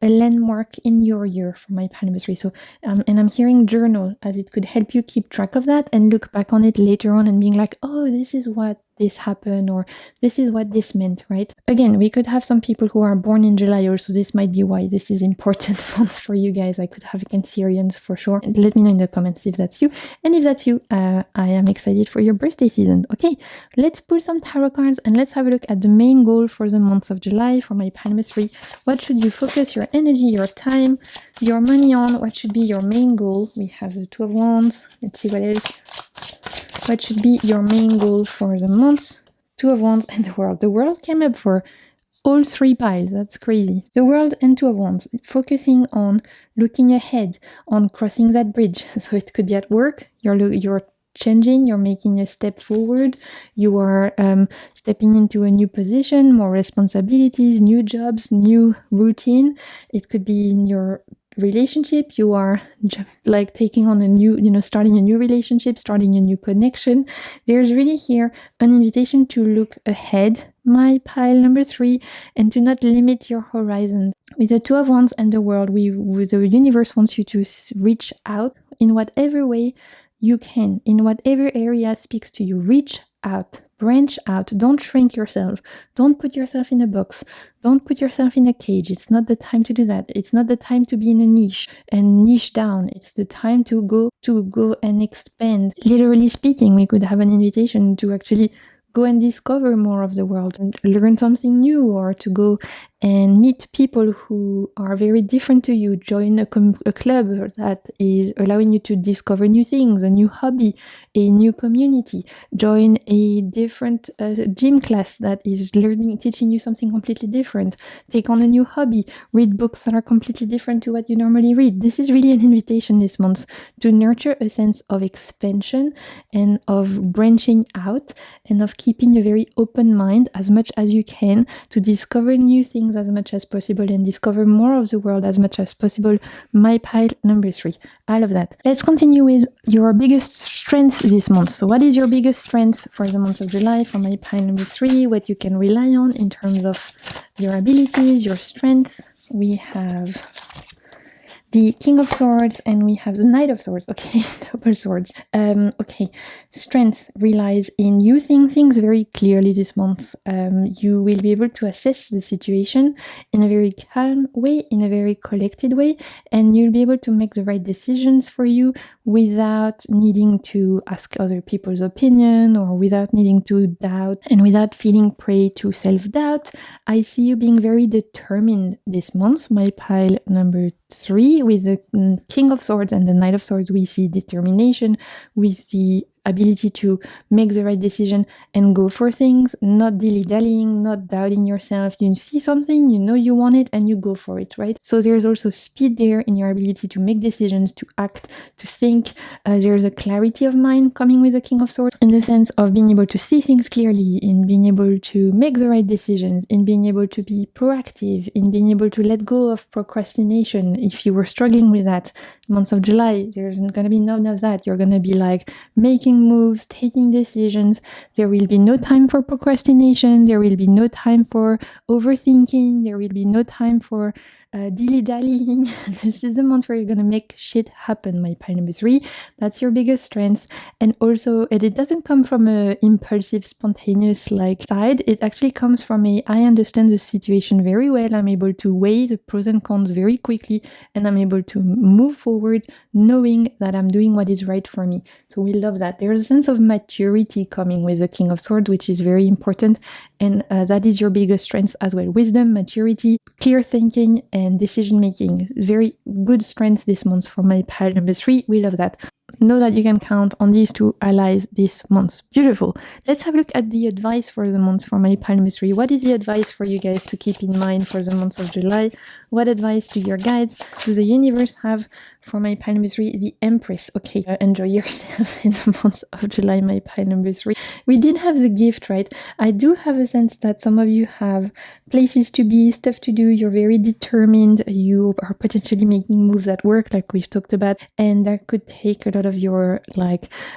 Speaker 1: landmark in your year for my pile number 3. So, and I'm hearing journal, as it could help you keep track of that and look back on it later on and being like, oh, this is what this happened, or this is what this meant, right? Again, we could have some people who are born in July also. This might be why this is important month for you guys. I could have Cancerians for sure. Let me know in the comments if that's you. And if that's you, I am excited for your birthday season. Okay, let's pull some tarot cards and let's have a look at the main goal for the month of July for my pile number 3. What should you focus your energy, your time, your money on? What should be your main goal? We have the Two of Wands. Let's see what else. What should be your main goal for the month? Two of Wands and the World. The World came up for all 3 piles. That's crazy. The World and Two of Wands, focusing on looking ahead, on crossing that bridge. So it could be at work. You're changing, you're making a step forward, you are stepping into a new position, more responsibilities, new jobs, new routine. It could be in your relationship, you are like taking on a new, starting a new relationship, starting a new connection. There's really here an invitation to look ahead, my pile number 3, and to not limit your horizon. With the Two of Wands and the World, the universe wants you to reach out in whatever way you can, in whatever area speaks to you. Reach out, branch out, don't shrink yourself, don't put yourself in a box, don't put yourself in a cage. It's not the time to do that. It's not the time to be in a niche and niche down. It's the time to go and expand. Literally speaking, we could have an invitation to actually go and discover more of the world and learn something new, or to go and meet people who are very different to you. Join a club that is allowing you to discover new things, a new hobby, a new community. Join a different gym class that is teaching you something completely different. Take on a new hobby. Read books that are completely different to what you normally read. This is really an invitation this month to nurture a sense of expansion and of branching out and of keeping a very open mind as much as you can to discover new things as much as possible and discover more of the world as much as possible. My pile number 3. I love that. Let's continue with your biggest strengths this month. So what is your biggest strength for the month of July for my pile number 3? What you can rely on in terms of your abilities, your strengths. We have the King of Swords and we have the Knight of Swords. Okay, double swords. Okay, strength relies in you seeing things very clearly this month. You will be able to assess the situation in a very calm way, in a very collected way, and you'll be able to make the right decisions for you without needing to ask other people's opinion, or without needing to doubt, and without feeling prey to self-doubt. I see you being very determined this month, my pile number 3. With the King of Swords and the Knight of Swords, we see determination, we see ability to make the right decision and go for things, not dilly-dallying, not doubting yourself. You see something, you know you want it, and you go for it, right? So there's also speed there in your ability to make decisions, to act, to think. There's a clarity of mind coming with the King of Swords, in the sense of being able to see things clearly, in being able to make the right decisions, in being able to be proactive, in being able to let go of procrastination. If you were struggling with that month of July, there's going to be none of that. You're going to be like making moves, taking decisions. There will be no time for procrastination. There will be no time for overthinking. There will be no time for dilly-dallying. This is the month where you're going to make shit happen, my pile number 3. That's your biggest strength. And also, it doesn't come from a impulsive, spontaneous like side. It actually comes from I understand the situation very well. I'm able to weigh the pros and cons very quickly, and I'm able to move forward knowing that I'm doing what is right for me. So we love that. There's a sense of maturity coming with the King of Swords, which is very important, and that is your biggest strength as well. Wisdom, maturity, clear thinking, and decision making. Very good strengths this month for my pile number 3. We love that. know that you can count on these two allies this month. Beautiful. Let's have a look at the advice for the month for my pile number 3. What is the advice for you guys to keep in mind for the month of July? What advice do your guides, do the universe have for my pile number 3? The Empress. Okay, enjoy yourself in the month of July, my pile number 3. We did have the gift, right? I do have a sense that some of you have places to be, stuff to do, you're very determined, you are potentially making moves at work like we've talked about, and that could take a lot of your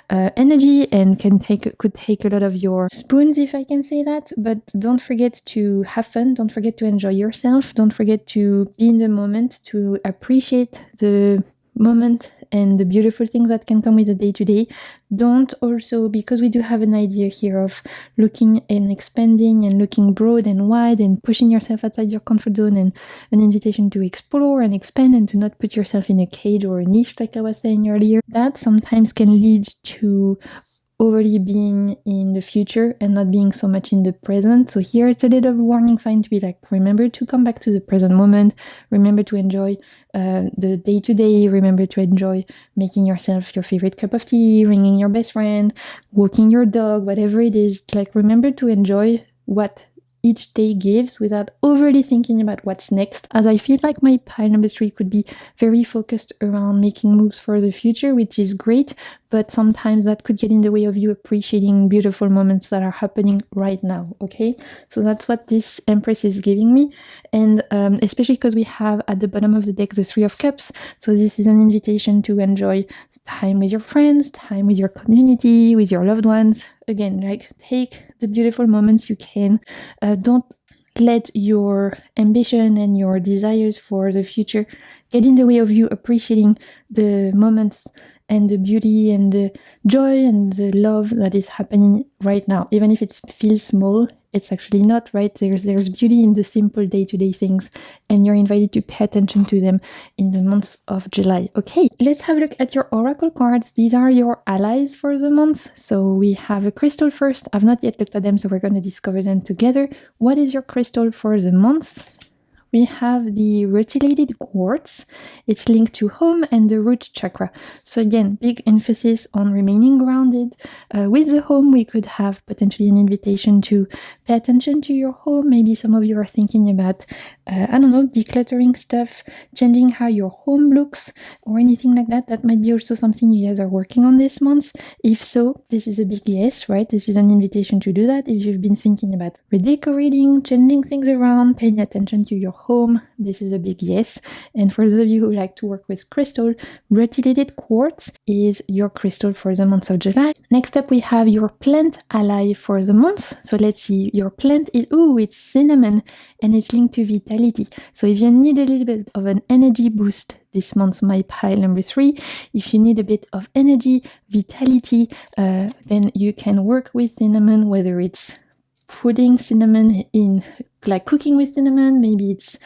Speaker 1: energy and could take a lot of your spoons, if I can say that. But don't forget to have fun, don't forget to enjoy yourself, don't forget to be in the moment, to appreciate the moment and the beautiful things that can come with the day-to-day. Don't also, because we do have an idea here of looking and expanding and looking broad and wide and pushing yourself outside your comfort zone, and an invitation to explore and expand and to not put yourself in a cage or a niche like I was saying earlier, that sometimes can lead to overly being in the future and not being so much in the present. So here it's a little warning sign to be like, remember to come back to the present moment, remember to enjoy the day-to-day, remember to enjoy making yourself your favorite cup of tea, ringing your best friend, walking your dog, whatever it is. Like, remember to enjoy what each day gives without overly thinking about what's next, as I feel like my pile number 3 could be very focused around making moves for the future, which is great, but sometimes that could get in the way of you appreciating beautiful moments that are happening right now, okay? So that's what this Empress is giving me, and especially because we have at the bottom of the deck the 3 of Cups, so this is an invitation to enjoy time with your friends, time with your community, with your loved ones. Again, like, take the beautiful moments you can. Don't let your ambition and your desires for the future get in the way of you appreciating the moments and the beauty and the joy and the love that is happening right now. Even if it feels small, it's actually not, right? There's beauty in the simple day-to-day things, and you're invited to pay attention to them in the month of July. Okay, let's have a look at your oracle cards. These are your allies for the month. So we have a crystal first. I've not yet looked at them, so we're going to discover them together. What is your crystal for the month? We have the rutilated quartz. It's linked to home and the root chakra. So again, big emphasis on remaining grounded. With the home, we could have potentially an invitation to pay attention to your home. Maybe some of you are thinking about, decluttering stuff, changing how your home looks, or anything like that. That might be also something you guys are working on this month. If so, this is a big yes, right? This is an invitation to do that. If you've been thinking about redecorating, changing things around, paying attention to your home, this is a big yes. And for those of you who like to work with crystal, rutilated quartz is your crystal for the month of July. Next up, we have your plant ally for the month. So let's see, your plant is, it's cinnamon, and it's linked to vitality. So if you need a little bit of an energy boost this month, my pile number 3, if you need a bit of energy, vitality, then you can work with cinnamon, whether it's putting cinnamon in, like cooking with cinnamon, maybe it's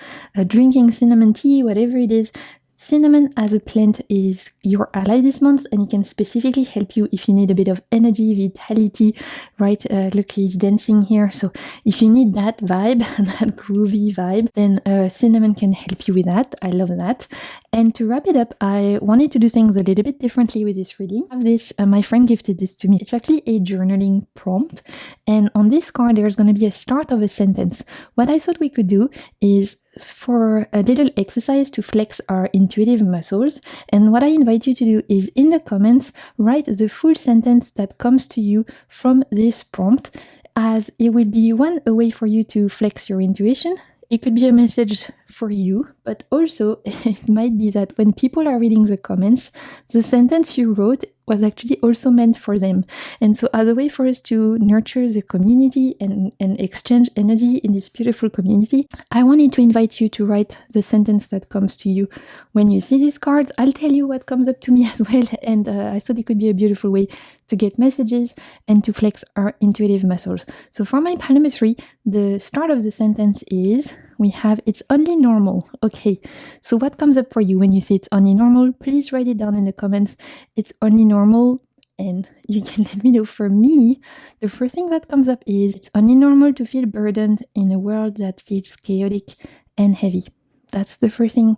Speaker 1: drinking cinnamon tea, whatever it is. Cinnamon as a plant is your ally this month, and it can specifically help you if you need a bit of energy, vitality, right? Look, he's dancing here. So if you need that vibe, that groovy vibe, then cinnamon can help you with that. I love that. And to wrap it up, I wanted to do things a little bit differently with this reading. I have this, my friend gifted this to me. It's actually a journaling prompt. And on this card, there's going to be a start of a sentence. What I thought we could do is for a little exercise to flex our intuitive muscles. And what I invite you to do is in the comments, write the full sentence that comes to you from this prompt, as it will be a way for you to flex your intuition. It could be a message for you, but also it might be that when people are reading the comments, the sentence you wrote was actually also meant for them. And so as a way for us to nurture the community and exchange energy in this beautiful community, I wanted to invite you to write the sentence that comes to you when you see these cards. I'll tell you what comes up to me as well, and I thought it could be a beautiful way to get messages and to flex our intuitive muscles. So for my pile number 3, the start of the sentence is, we have, it's only normal. Okay, so what comes up for you when you say it's only normal? Please write it down in the comments. It's only normal, and you can let me know. For me, the first thing that comes up is, it's only normal to feel burdened in a world that feels chaotic and heavy. That's the first thing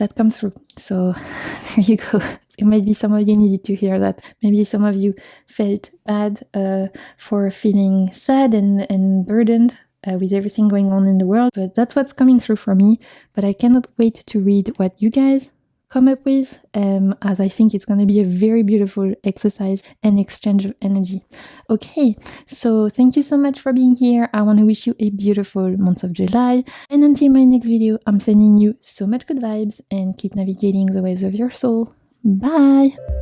Speaker 1: that comes through. So there you go. Maybe some of you needed to hear that. Maybe some of you felt bad for feeling sad and burdened with everything going on in the world, but that's what's coming through for me. But I cannot wait to read what you guys come up with, as I think it's going to be a very beautiful exercise and exchange of energy. Okay, so thank you so much for being here. I want to wish you a beautiful month of July, and until my next video, I'm sending you so much good vibes and keep navigating the waves of your soul. Bye!